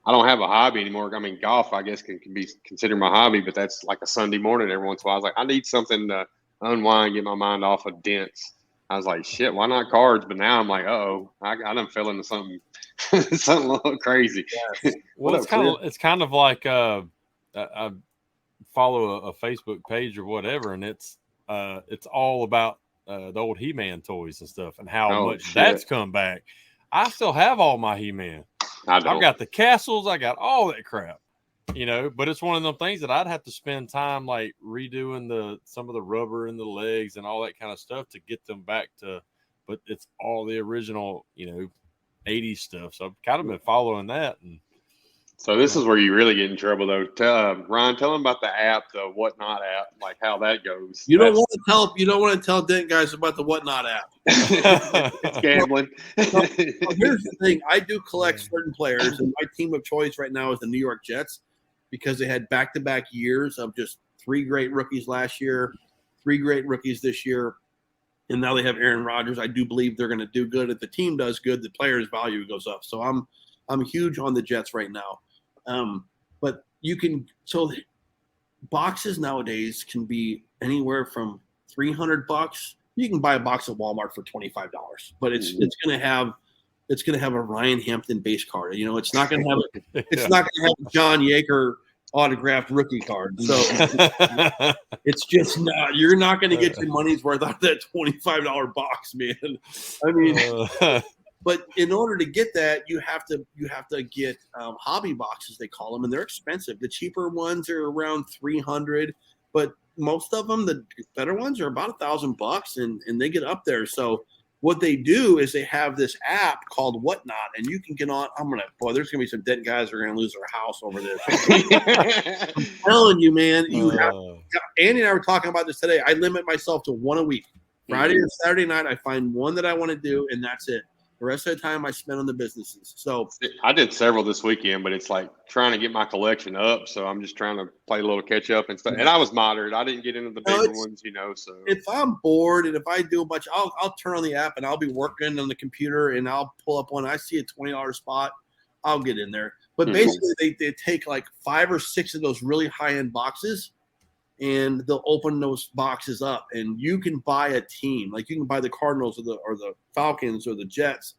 "I don't have a hobby anymore. I mean, golf, I guess, can be considered my hobby, but that's like a Sunday morning every once in a while." I was like, "I need something to unwind, get my mind off of dents." I was like, "Shit, why not cards?" But now I'm like, "Uh-oh, I done fell into something, something a little crazy." Yes. Well, it's kind of like I follow a Facebook page or whatever, and it's all about the old He-Man toys and stuff and how much that's come back. I still have all my He-Man. I've got the castles. I got all that crap, but it's one of them things that I'd have to spend time like redoing some of the rubber in the legs and all that kind of stuff to get them back to, but it's all the original, 80s stuff. So I've kind of been following that. And so this is where you really get in trouble though. Ryan, tell them about the app, the Whatnot app, like how that goes. You don't want to tell dent guys about the Whatnot app. It's gambling. So here's the thing. I do collect certain players, and my team of choice right now is the New York Jets because they had back-to-back years of just 3 great rookies last year, 3 great rookies this year, and now they have Aaron Rodgers. I do believe they're going to do good. If the team does good, the player's value goes up. So I'm huge on the Jets right now. But boxes nowadays can be anywhere from $300. You can buy a box at Walmart for $25, but it's going to have a Ryan Hampton base card. It's not going to have a John Yeager autographed rookie card. So it's just not. You're not going to get your money's worth out of that $25 box, man. I mean. But in order to get that, you have to get hobby boxes, they call them, and they're expensive. The cheaper ones are around $300, but most of them, the better ones, are about $1,000, and they get up there. So what they do is they have this app called Whatnot, and you can get on. There's gonna be some dead guys who are gonna lose their house over this. I'm telling you, man. Andy and I were talking about this today. I limit myself to one a week. Friday or Saturday night, I find one that I want to do, and that's it. The rest of the time I spend on the businesses. So I did several this weekend, but it's like trying to get my collection up. So I'm just trying to play a little catch up and stuff. And I was moderate. I didn't get into the bigger ones, So if I'm bored and if I do a bunch, I'll turn on the app and I'll be working on the computer and I'll pull up one. I see a $20 spot, I'll get in there. But basically, they take like 5 or 6 of those really high end boxes, and they'll open those boxes up, and you can buy a team. Like you can buy the Cardinals or the Falcons or the Jets,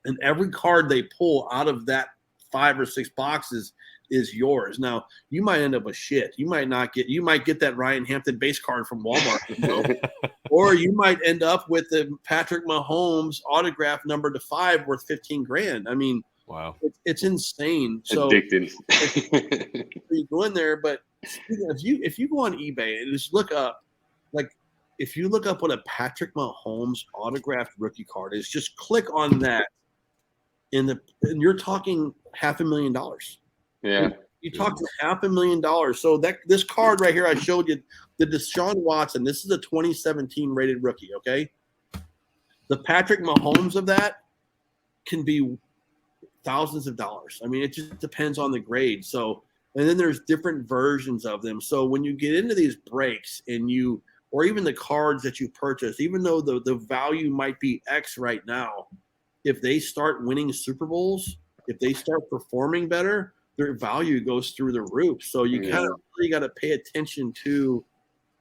and every card they pull out of that 5 or 6 boxes is yours. Now you might end up with shit. You might get that Ryan Hampton base card from Walmart, or you might end up with the Patrick Mahomes autograph number to 5 worth $15,000. I mean, wow, it's insane. So addicted. You go in there, but if you go on eBay and just look up, like if you look up what a Patrick Mahomes autographed rookie card is, just click on that, and you're talking $500,000. Yeah, you talking $500,000. So this card right here, I showed you, the Deshaun Watson. This is a 2017 rated rookie. Okay, the Patrick Mahomes of that can be thousands of dollars. I mean, it just depends on the grade. So, and then there's different versions of them. So when you get into these breaks or even the cards that you purchase, even though the value might be X right now, if they start winning Super Bowls, if they start performing better, their value goes through the roof. So you kind of really got to pay attention to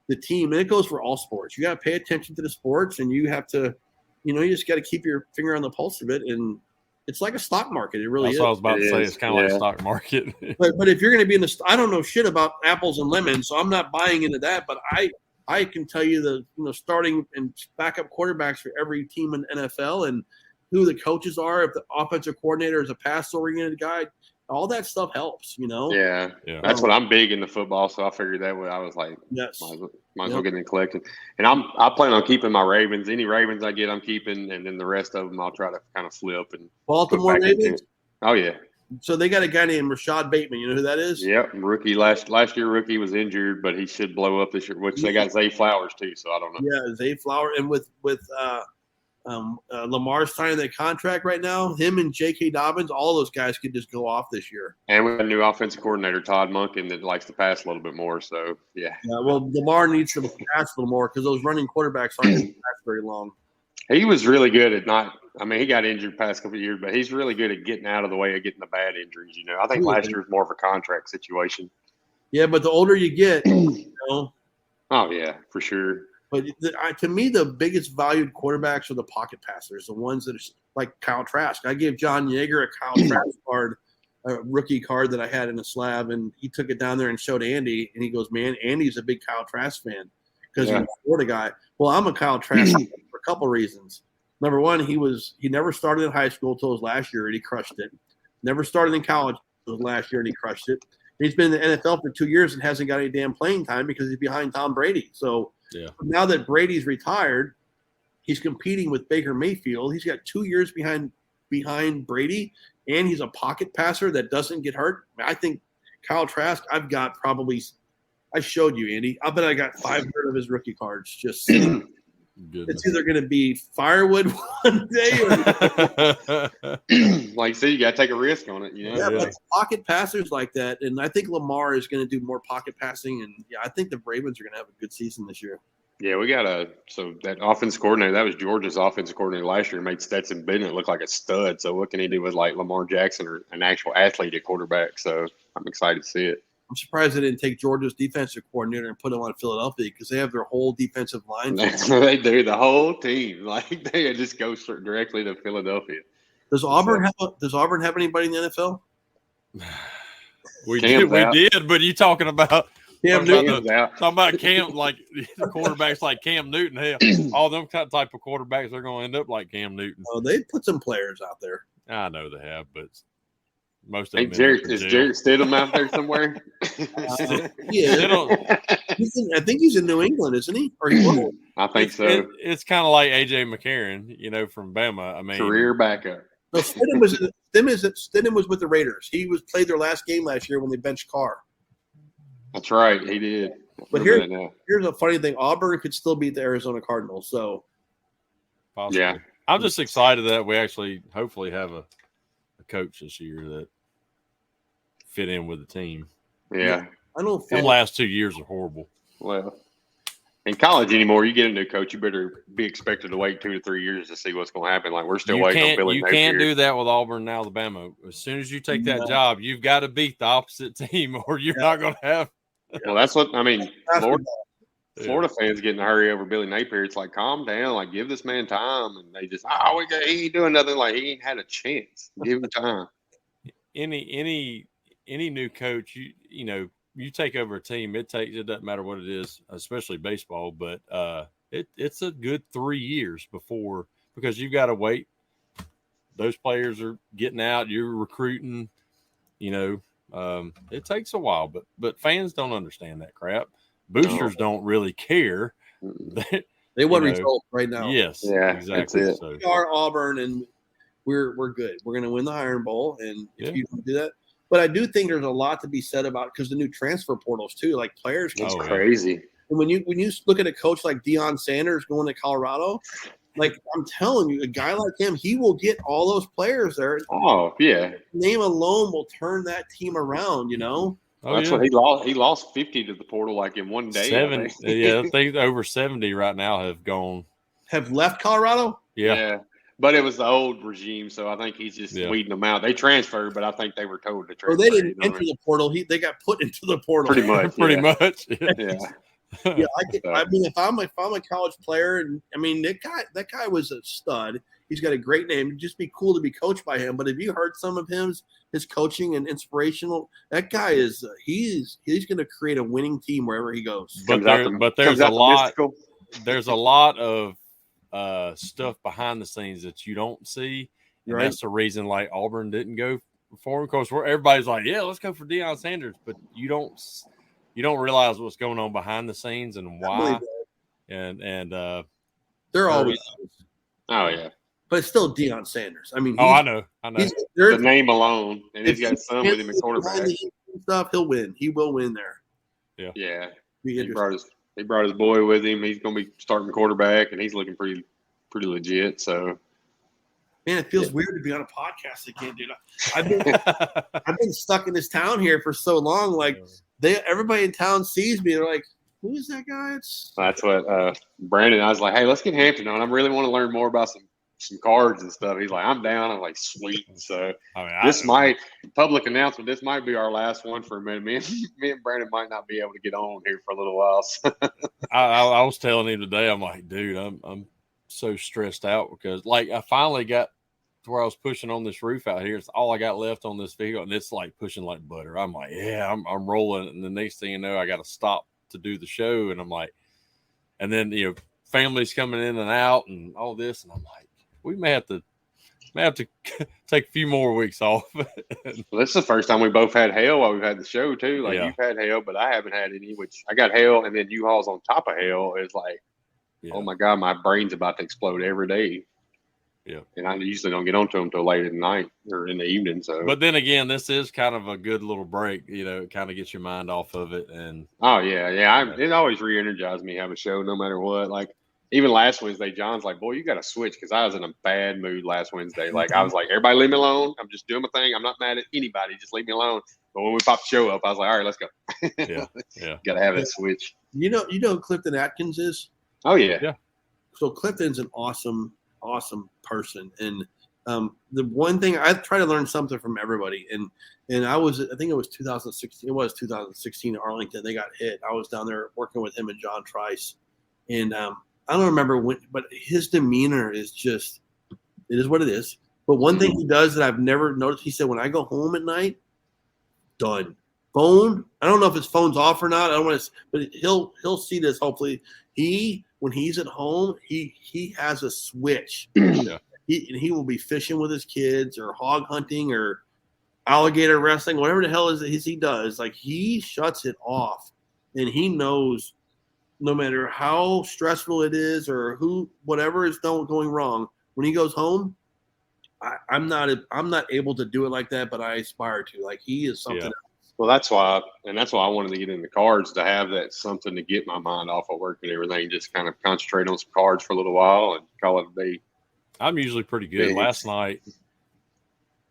the team. And it goes for all sports. You got to pay attention to the sports, and you have to, you just got to keep your finger on the pulse of it. And it's like a stock market. It really is. That's what I was about to say. It's kind of like a stock market. but if you're going to be I don't know shit about apples and lemons, so I'm not buying into that. But I can tell you starting and backup quarterbacks for every team in NFL and who the coaches are. If the offensive coordinator is a pass-oriented guy, all that stuff helps. Yeah. That's what I'm big into football, so I figured that way. I was like, yes, might as well get in collecting. And I plan on keeping my Ravens. Any Ravens I get, I'm keeping, and then the rest of them I'll try to kind of flip and Baltimore Ravens. Oh yeah. So they got a guy named Rashad Bateman. You know who that is? Yep, rookie last year. Rookie was injured, but he should blow up this year. Which they got Zay Flowers too, so I don't know. Yeah, Zay Flowers, and with Lamar signing that contract right now, him and J.K. Dobbins, all those guys could just go off this year. And we have a new offensive coordinator, Todd Monken, that likes to pass a little bit more. So yeah. Well, Lamar needs to pass a little more because those running quarterbacks aren't going to pass very long. He was really good at not. I mean, he got injured past couple of years, but he's really good at getting out of the way of getting the bad injuries. I think last year was more of a contract situation. Yeah, but the older you get, Oh yeah, for sure. But to me, the biggest valued quarterbacks are the pocket passers, the ones that are like Kyle Trask. I gave John Yeager a Kyle Trask card, a rookie card that I had in a slab, and he took it down there and showed Andy, and he goes, "Man, Andy's a big Kyle Trask fan because he's a Florida guy." Well, I'm a Kyle Trask fan for a couple reasons. Number one, he never started in high school until his last year, and he crushed it. Never started in college until his last year, and he crushed it. He's been in the NFL for 2 years and hasn't got any damn playing time because he's behind Tom Brady. So now that Brady's retired, he's competing with Baker Mayfield. He's got 2 years behind Brady, and he's a pocket passer that doesn't get hurt. I think Kyle Trask, I showed you, Andy. I bet I got 500 of his rookie cards. Just it's either going to be firewood one day or like, see, you got to take a risk on it. But pocket passers like that, and I think Lamar is going to do more pocket passing, and I think the Ravens are going to have a good season this year. Yeah, we got so that offensive coordinator, that was Georgia's offensive coordinator last year, made Stetson Bennett look like a stud. So what can he do with like Lamar Jackson or an actual athlete at quarterback? So I'm excited to see it. I'm surprised they didn't take Georgia's defensive coordinator and put him on Philadelphia because they have their whole defensive line. That's what they do, the whole team. Like they just go directly to Philadelphia. Does Auburn have anybody in the NFL? We did, but you talking about Cam Newton? Talking about Cam, like the quarterbacks like Cam Newton. Hell, all them type of quarterbacks are going to end up like Cam Newton. Oh, they put some players out there. I know they have, but most of them. Is Jarrett Stidham out there somewhere? I think he's in New England, isn't he? Or I think so. It's kind of like AJ McCarron, from Bama. I mean, career backup. No, Stidham was with the Raiders. He played their last game last year when they benched Carr. That's right, he did. But here's a funny thing: Auburn could still beat the Arizona Cardinals. So, possibly. I'm just excited that we actually hopefully have a coach this year that fit in with the team. Yeah. I don't feel the last 2 years are horrible. Well, in college anymore, you get a new coach, you better be expected to wait 2 to 3 years to see what's going to happen. Like we're still waiting on Billy You Napier. can't do that with Auburn and Alabama. As soon as you take that job, you've got to beat the opposite team, or you're not going to have. Well, that's what I mean. Florida fans get in a hurry over Billy Napier. It's like, calm down, like give this man time, and they just, he ain't doing nothing. Like he ain't had a chance. Give him time. Any new coach, you take over a team, it doesn't matter what it is, especially baseball, but it's a good 3 years because you've got to wait. Those players are getting out, you're recruiting, it takes a while, but fans don't understand that crap. Boosters don't really care. They want results right now. Yes, yeah, exactly. So we are Auburn, and we're good. We're going to win the Iron Bowl, and if you don't do that. But I do think there's a lot to be said about because the new transfer portals too, like players. It's crazy. And when you look at a coach like Deion Sanders going to Colorado, like I'm telling you, a guy like him, he will get all those players there. Oh yeah, name alone will turn that team around. That's what he lost. He lost 50 to the portal like in one day. 70. I think over 70 right now have left Colorado. Yeah. But it was the old regime, so I think he's just weeding them out. They transferred, but I think they were told to transfer. Or they didn't enter the portal. They got put into the portal. Pretty much. Yeah. Yeah, I mean, if I'm a college player, and I mean that guy was a stud. He's got a great name. It'd just be cool to be coached by him. But if you heard some of his coaching and inspirational, that guy is he's going to create a winning team wherever he goes. But there's a lot. There's a lot of stuff behind the scenes that you don't see. And that's the reason like Auburn didn't go for him. Of course, everybody's like, yeah, let's go for Deion Sanders, but you don't realize what's going on behind the scenes and why. And they're always. Oh yeah. But it's still Deion Sanders. I mean, I know. The name alone, and he's got some with him at quarterback. Stuff, he'll win. He will win there. Yeah. He brought his boy with him. He's going to be starting quarterback, and he's looking pretty legit. So, man, it feels weird to be on a podcast again, dude. I've been stuck in this town here for so long. Like everybody in town sees me. They're like, "Who is that guy?" That's what Brandon. I was like, "Hey, let's get Hampton on. I really want to learn more about some cards and stuff." He's like, "I'm down." I'm like, "Sweet." So public announcement. This might be our last one for a minute. Me and Brandon might not be able to get on here for a little while. So. I was telling him today. I'm like, dude, I'm so stressed out because like I finally got to where I was pushing on this roof out here. It's all I got left on this vehicle, and it's like pushing like butter. I'm like, yeah, I'm rolling, and the next thing you know, I got to stop to do the show, and I'm like, and then family's coming in and out, and all this, and I'm like. We may have to take a few more weeks off. Well, this is the first time we both had hail while we've had the show too. Like you've had hail, but I haven't had any. Which I got hail, and then U-Haul's on top of hail. It's like, oh my god, my brain's about to explode every day. Yeah, and I usually don't get onto them till late at night or in the evening. So, but then again, this is kind of a good little break. It kind of gets your mind off of it. And it always re-energizes me to have a show, no matter what. Like. Even last Wednesday, John's like, boy, you got to switch because I was in a bad mood last Wednesday. Like, I was like, everybody leave me alone. I'm just doing my thing. I'm not mad at anybody. Just leave me alone. But when we popped the show up, I was like, all right, let's go. Yeah. Got to have that switch. You know who Clifton Atkins is? Oh, yeah. Yeah. So Clifton's an awesome person. And the one thing, I try to learn something from everybody. And I think it was 2016. It was 2016 in Arlington. They got hit. I was down there working with him and John Trice. And I don't remember when, but his demeanor is just, it is what it is. But one thing he does that I've never noticed, he said, when I go home at night, done. Phone, I don't know if his phone's off or not. I don't want to, but he'll see this hopefully. When he's at home, he has a switch. Yeah. He will be fishing with his kids or hog hunting or alligator wrestling, whatever the hell he does. Like he shuts it off, and he knows. No matter how stressful it is or whatever is going wrong, when he goes home, I'm not able to do it like that, but I aspire to. Like he is something else. Well, that's why I wanted to get into cards, to have that something to get my mind off of work and everything. Just kind of concentrate on some cards for a little while and call it a day. I'm usually pretty good. Last night,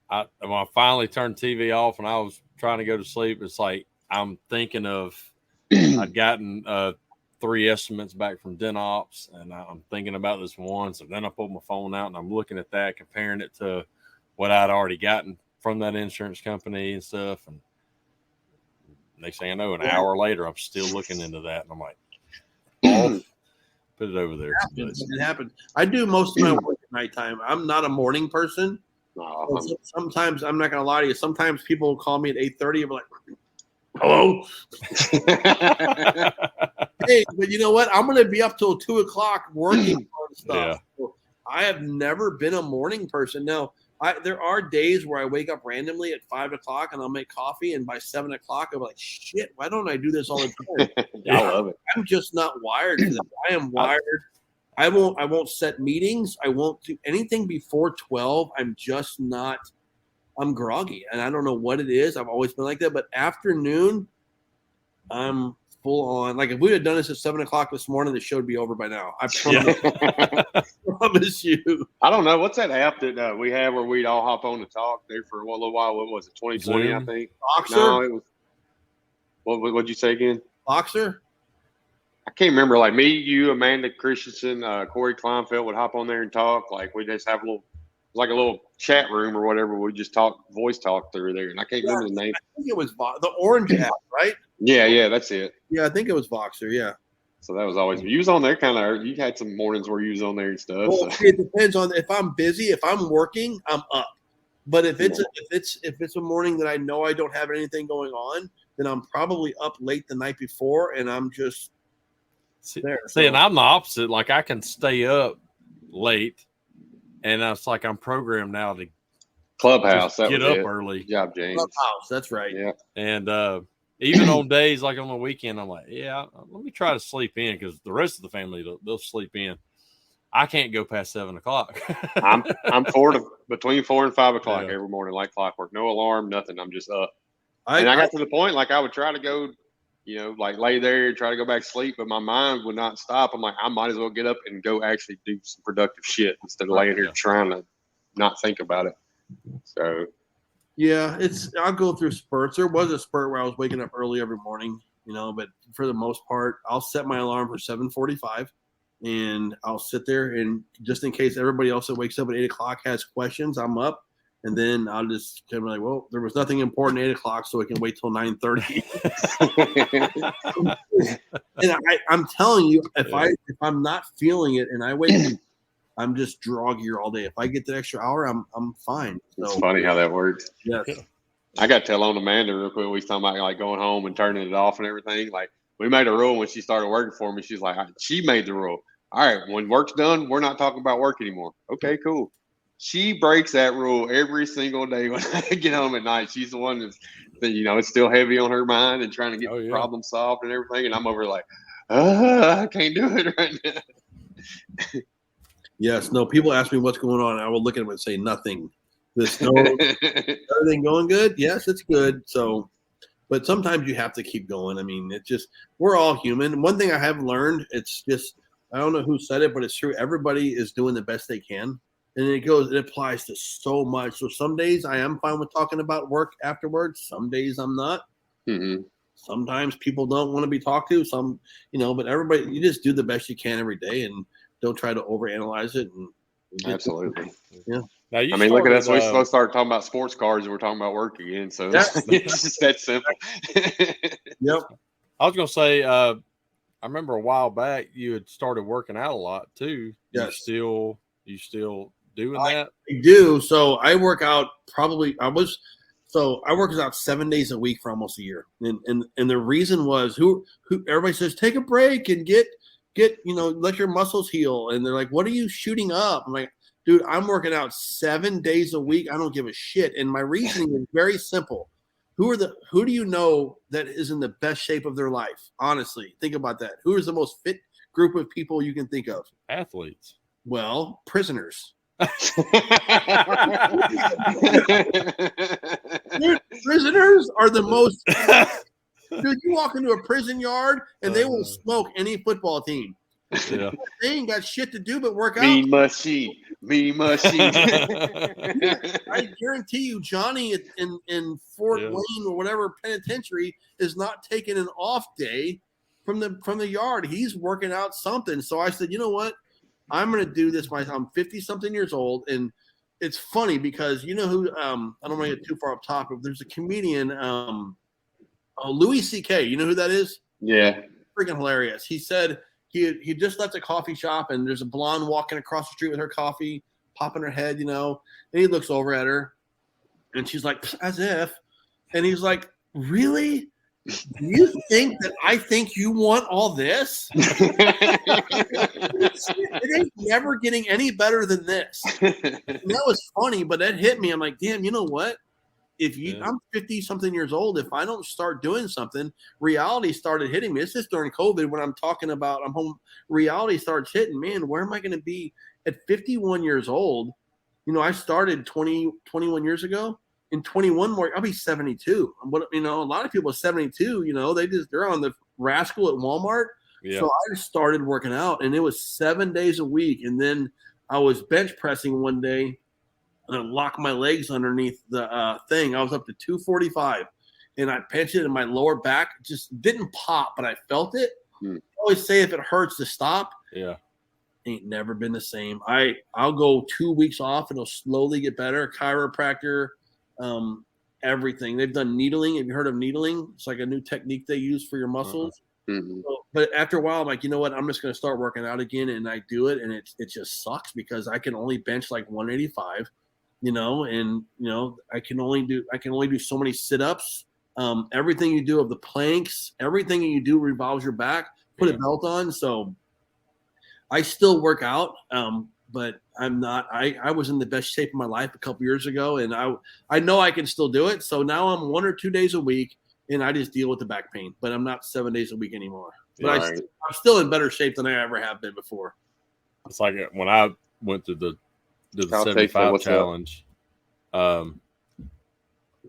when I finally turned TV off and I was trying to go to sleep, it's like I'm thinking of I'd gotten 3 estimates back from DenOps, and I'm thinking about this one. So then I pulled my phone out and I'm looking at that, comparing it to what I'd already gotten from that insurance company and stuff. And next thing I know, an hour later, I'm still looking into that, and I'm like, oh, put it over there. It happens. I do most of my work at nighttime. I'm not a morning person. Sometimes, I'm not going to lie to you, sometimes people will call me at 8:30 and be like, hello? Hey, but you know what? I'm going to be up till 2 o'clock working on stuff. Yeah. So I have never been a morning person. Now, there are days where I wake up randomly at 5 o'clock and I'll make coffee, and by 7 o'clock I'm like, shit, why don't I do this all the time? I love it. I'm just not wired for that. I am wired. I won't set meetings. I won't do anything before 12. I'm just not. I'm groggy, and I don't know what it is. I've always been like that. But afternoon, I'm full on. Like if we had done this at 7 o'clock this morning, the show would be over by now. I promise. I promise you. I don't know what's that app that we have where we'd all hop on to talk there for a little while. What was it? 2020, Zoom? I think. Boxer. No, it was. What'd you say again? Boxer. I can't remember. Like me, you, Amanda Christensen, Corey Kleinfeld would hop on there and talk. Like we just have a little chat room or whatever. We just voice talk through there, and I can't remember the name. I think it was the Orange app, right? Yeah, that's it. Yeah, I think it was Voxer. Yeah. So that was always you was on there kind of. You had some mornings where you was on there and stuff. Well, so. it depends on if I'm busy. If I'm working, I'm up. But if it's a morning that I know I don't have anything going on, then I'm probably up late the night before, and I'm just there. See, and I'm the opposite. Like I can stay up late, and it's like I'm programmed now to Clubhouse. Get up early. Good job, James. Clubhouse. That's right. Yeah. And even on days like on the weekend, I'm like, yeah, let me try to sleep in because the rest of the family they'll sleep in. I can't go past 7 o'clock. I'm between 4 and 5 o'clock every morning, like clockwork. No alarm, nothing. I'm just up. I got to the point like I would try to go, like lay there and try to go back to sleep, but my mind would not stop. I'm like, I might as well get up and go actually do some productive shit instead of laying here trying to not think about it. So. Yeah, I'll go through spurts. There was a spurt where I was waking up early every morning, but for the most part, I'll set my alarm for 7:45, and I'll sit there, and just in case everybody else that wakes up at 8 o'clock has questions, I'm up, and then I'll just kind of like, well, there was nothing important at 8 o'clock, so we can wait till 9:30. And I'm telling you, if I'm not feeling it and I wake up, I'm just droggier all day. If I get the extra hour, I'm fine. So, it's funny how that works. Yes. I got to tell on Amanda real quick. We was talking about like going home and turning it off and everything. Like we made a rule when she started working for me. She's like, she made the rule. All right, when work's done, we're not talking about work anymore. Okay, cool. She breaks that rule every single day when I get home at night. She's the one that it's still heavy on her mind and trying to get the problem solved and everything. And I'm over like, I can't do it right now. Yes, no, people ask me what's going on, and I will look at them and say nothing. Everything going good? Yes, it's good. So, but sometimes you have to keep going. I mean, it's just, we're all human. One thing I have learned, it's just, I don't know who said it, but it's true. Everybody is doing the best they can. And it applies to so much. So some days I am fine with talking about work afterwards. Some days I'm not. Mm-hmm. Sometimes people don't want to be talked to. Some, but everybody, you just do the best you can every day, and don't try to overanalyze it. Absolutely. Yeah. Now look at us. We're supposed to start talking about sports cars, and we're talking about work again. So it's just that simple. Yep. I was going to say, I remember a while back you had started working out a lot too. Yes. You still doing that? I do. So I work out I work out 7 days a week for almost a year. And the reason was who everybody says, take a break and get, let your muscles heal. And they're like, what are you shooting up? I'm like, dude, I'm working out 7 days a week. I don't give a shit. And my reasoning is very simple. Who do you know that is in the best shape of their life? Honestly, think about that. Who is the most fit group of people you can think of? Athletes. Well, prisoners. Dude, prisoners are the most. Dude, you walk into a prison yard and they will smoke any football team. Yeah. They ain't got shit to do but work out. Mean machine. I guarantee you, Johnny in Fort Wayne or whatever penitentiary is not taking an off day from the yard. He's working out something. So I said, you know what? I'm going to do this myself. I'm 50-something years old, and it's funny because you know who? I don't want to get too far up top, but there's a comedian, Louis C.K. You know who that is? Yeah, freaking hilarious. He said he just left a coffee shop, and there's a blonde walking across the street with her coffee, popping her head, you know. And he looks over at her, and she's like, as if, and he's like, really? Do you think that I think you want all this? It ain't never getting any better than this. And that was funny, but that hit me. I'm like, damn, you know what? I'm 50-something years old. If I don't start doing something, reality started hitting me. It's just during COVID when I'm talking about I'm home. Reality starts hitting. Man, where am I going to be at 51 years old? You know, I started 21 years ago. In 21 more, I'll be 72. But you know, a lot of people are 72. You know, they're on the rascal at Walmart. Yeah. So I just started working out, and it was 7 days a week. And then I was bench pressing one day, and I locked my legs underneath the thing. I was up to 245, and I pinched it, and my lower back just didn't pop, but I felt it. I always say if it hurts to stop. Yeah. Ain't never been the same. I'll go 2 weeks off, and it'll slowly get better. Chiropractor. Everything. They've done needling. Have you heard of needling? It's like a new technique they use for your muscles. So, but after a while, I'm like, you know what? I'm just going to start working out again, and I do it, and it just sucks because I can only bench like 185, you know, and you know I can only do so many sit-ups. Everything you do of the planks, everything you do revolves your back. Put a belt on, so I still work out. But I'm not. I was in the best shape of my life a couple years ago, and I know I can still do it. So now I'm 1 or 2 days a week, and I just deal with the back pain. But I'm not 7 days a week anymore. But I'm still in better shape than I ever have been before. It's like when I went to the 75 challenge.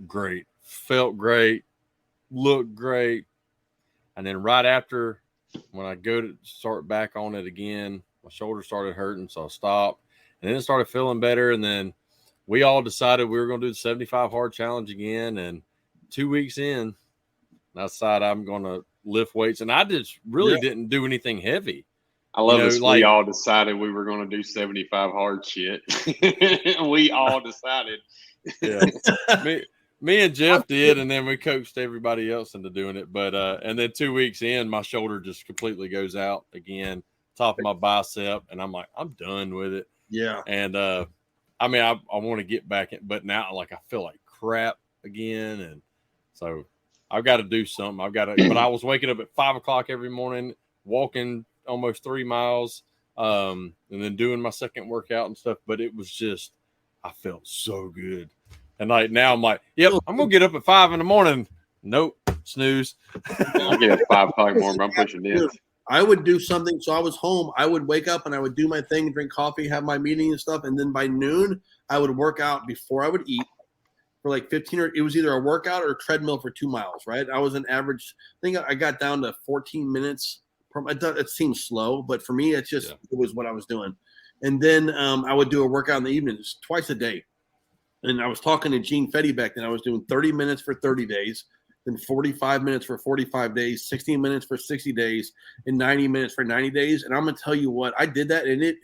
Great, felt great, looked great, and then right after, when I go to start back on it again, my shoulder started hurting, so I stopped. And then it started feeling better. And then we all decided we were going to do the 75 hard challenge again. And 2 weeks in, I decided I'm going to lift weights. And I just really didn't do anything heavy. I love this. Like, we all decided we were going to do 75 hard shit. We all decided. Yeah. Me and Jeff did, and then we coached everybody else into doing it. But and then 2 weeks in, my shoulder just completely goes out again. Top of my bicep, and I'm like, I'm done with it. Yeah. And I mean, I want to get back in, but now like I feel like crap again, and so I've got to do something. But I was waking up at 5 o'clock every morning, walking almost 3 miles, and then doing my second workout and stuff. But it was just, I felt so good, and like now I'm like, yep, I'm gonna get up at 5 in the morning. Nope, snooze. I get up at 5 o'clock in the morning, but I'm pushing this. I would do something. So I was home. I would wake up and I would do my thing, drink coffee, have my meeting and stuff. And then by noon, I would work out before I would eat for like 15 or it was either a workout or a treadmill for 2 miles, right? I was an average. I think I got down to 14 minutes. It seems slow, but for me, it was what I was doing. And then I would do a workout in the evenings twice a day. And I was talking to Gene Fetty back then. I was doing 30 minutes for 30 days. Then 45 minutes for 45 days, 60 minutes for 60 days, and 90 minutes for 90 days. And I'm going to tell you what, I did that, and it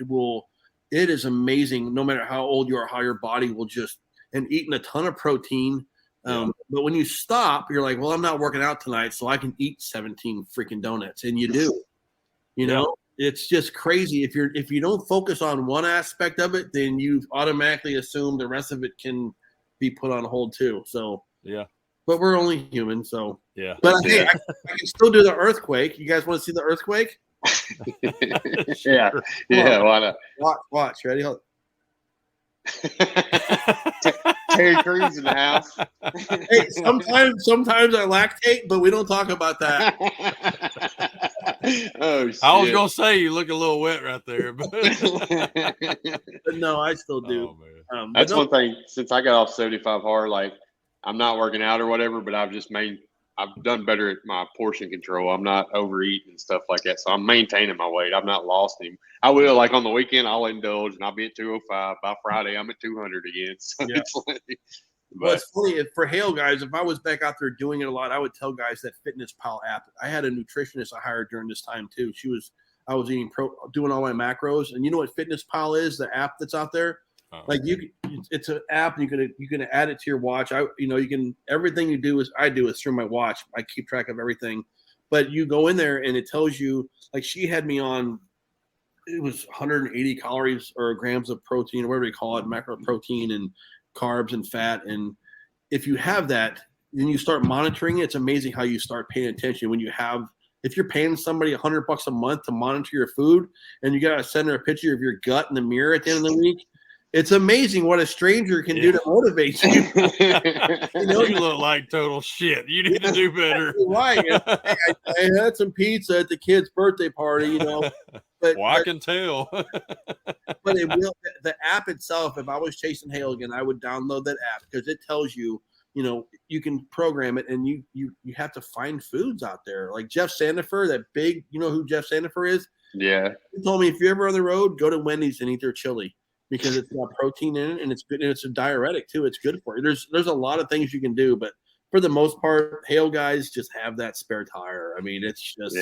is amazing no matter how old you are, how your body will just – and eating a ton of protein. But when you stop, you're like, well, I'm not working out tonight, so I can eat 17 freaking donuts. And you do. You know, it's just crazy. If you don't focus on one aspect of it, then you automatically assume the rest of it can be put on hold too. So, yeah. But we're only human, so yeah. But hey, I can still do the earthquake. You guys want to see the earthquake? Yeah, why not? Watch. Ready? Hold. Terry Crews in the house. Hey, sometimes I lactate, but we don't talk about that. Oh shit! I was gonna say you look a little wet right there, but no, I still do. Oh, That's one thing. Since I got off 75 hard, like. I'm not working out or whatever, but I I've done better at my portion control. I'm not overeating and stuff like that. So I'm maintaining my weight. I've not lost him. I will, like on the weekend, I'll indulge and I'll be at 205. By Friday, I'm at 200 again. So it's like, well, it's funny for Hale guys. If I was back out there doing it a lot, I would tell guys that Fitness Pal app. I had a nutritionist I hired during this time too. I was doing all my macros, and you know what Fitness Pal is? The app that's out there. Like it's an app. And you can add it to your watch. You can everything you do is through my watch. I keep track of everything, but you go in there and it tells you. Like she had me on. It was 180 calories or grams of protein, or whatever you call it, macro protein and carbs and fat. And if you have that, then you start monitoring it. It's amazing how you start paying attention if you're paying somebody $100 a month to monitor your food, and you got to send her a picture of your gut in the mirror at the end of the week. It's amazing what a stranger can do to motivate you. You look like total shit. You need to do better. Right. I had some pizza at the kid's birthday party, But I can tell. But the app itself, if I was chasing Hale again, I would download that app because it tells you, you can program it, and you have to find foods out there. Like Jeff Sandifer, that big, who Jeff Sandifer is? Yeah. He told me if you're ever on the road, go to Wendy's and eat their chili because it's got protein in it and it's good, and it's a diuretic too. It's good for you. There's a lot of things you can do, but for the most part, Hale guys just have that spare tire. I mean, it's just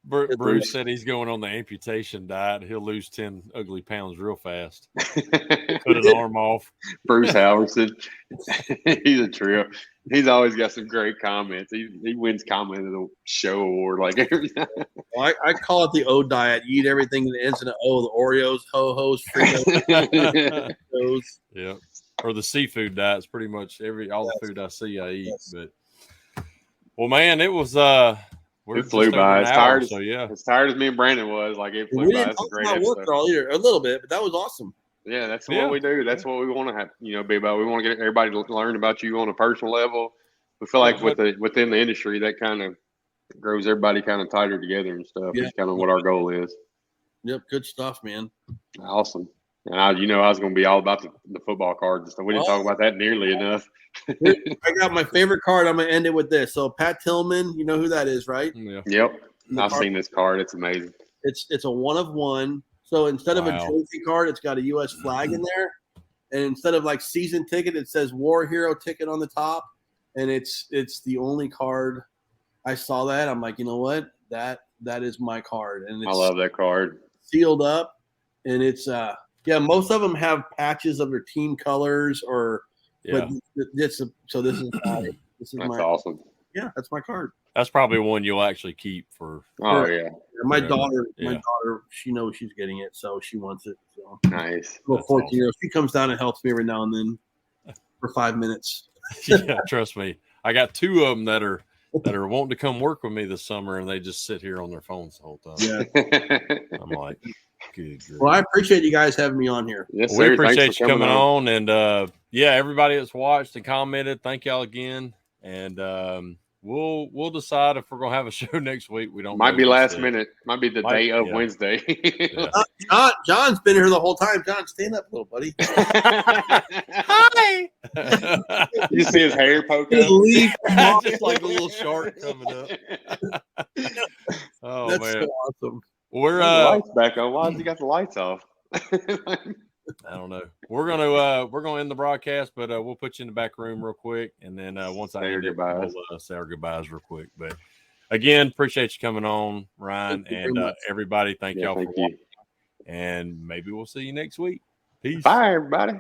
Bruce said he's going on the amputation diet. He'll lose 10 ugly pounds real fast. Put an arm off. Bruce Howerson. He's a trip. He's always got some great comments. He wins comment of the show award like every time. Well, I call it the O diet. You eat everything that ends in an O, the Oreos, Ho-Hos, Fritos. Yeah. Or the seafood diet. It's pretty much all the food I see I eat. Yes. But well, man, it was it flew by. As tired as me and Brandon was, like it flew by. It's a great episode. A little bit, but that was awesome. Yeah, that's what we do. That's what we want to have, be about. We want to get everybody to learn about you on a personal level. We feel like within the industry, that kind of grows everybody kind of tighter together and stuff. Yeah. It's kind of what our goal is. Yep, good stuff, man. Awesome. And I was going to be all about the football cards and stuff. We didn't talk about that nearly enough. I got my favorite card. I'm going to end it with this. So Pat Tillman, you know who that is, right? Yeah. Yep. I've seen this card. It's amazing. It's a 1 of 1. So instead of a trophy card, it's got a U.S. flag in there. And instead of like season ticket, it says War Hero ticket on the top. And it's the only card. I saw that. I'm like, you know what? That is my card. And I love that card. Sealed up. And it's most of them have patches of their team colors but this is that's awesome. Yeah, that's my card. That's probably one you'll actually keep for. Oh yeah. My daughter, she knows she's getting it, so she wants it. So nice. Well, 14-year-old, she comes down and helps me every now and then for 5 minutes. Yeah, trust me. I got 2 of them that are wanting to come work with me this summer, and they just sit here on their phones the whole time. Yeah. I'm like, good. Well, I appreciate you guys having me on here. Yes, we appreciate you coming on, and everybody that's watched and commented, thank y'all again, and we'll decide if we're gonna have a show next week. We don't. Might be last minute. Might be the day of Wednesday. John's been here the whole time. John, stand up, little buddy. Hi. You see his hair poke up? Just like a little shark coming up. Oh, that's man, so awesome. We're the lights back on. Why has he got the lights off? I don't know. We're gonna end the broadcast, but we'll put you in the back room real quick, and then once I end it, we'll say our goodbyes real quick. But again, appreciate you coming on, Ryan, and everybody. Thank y'all for watching, and maybe we'll see you next week. Peace. Bye, everybody.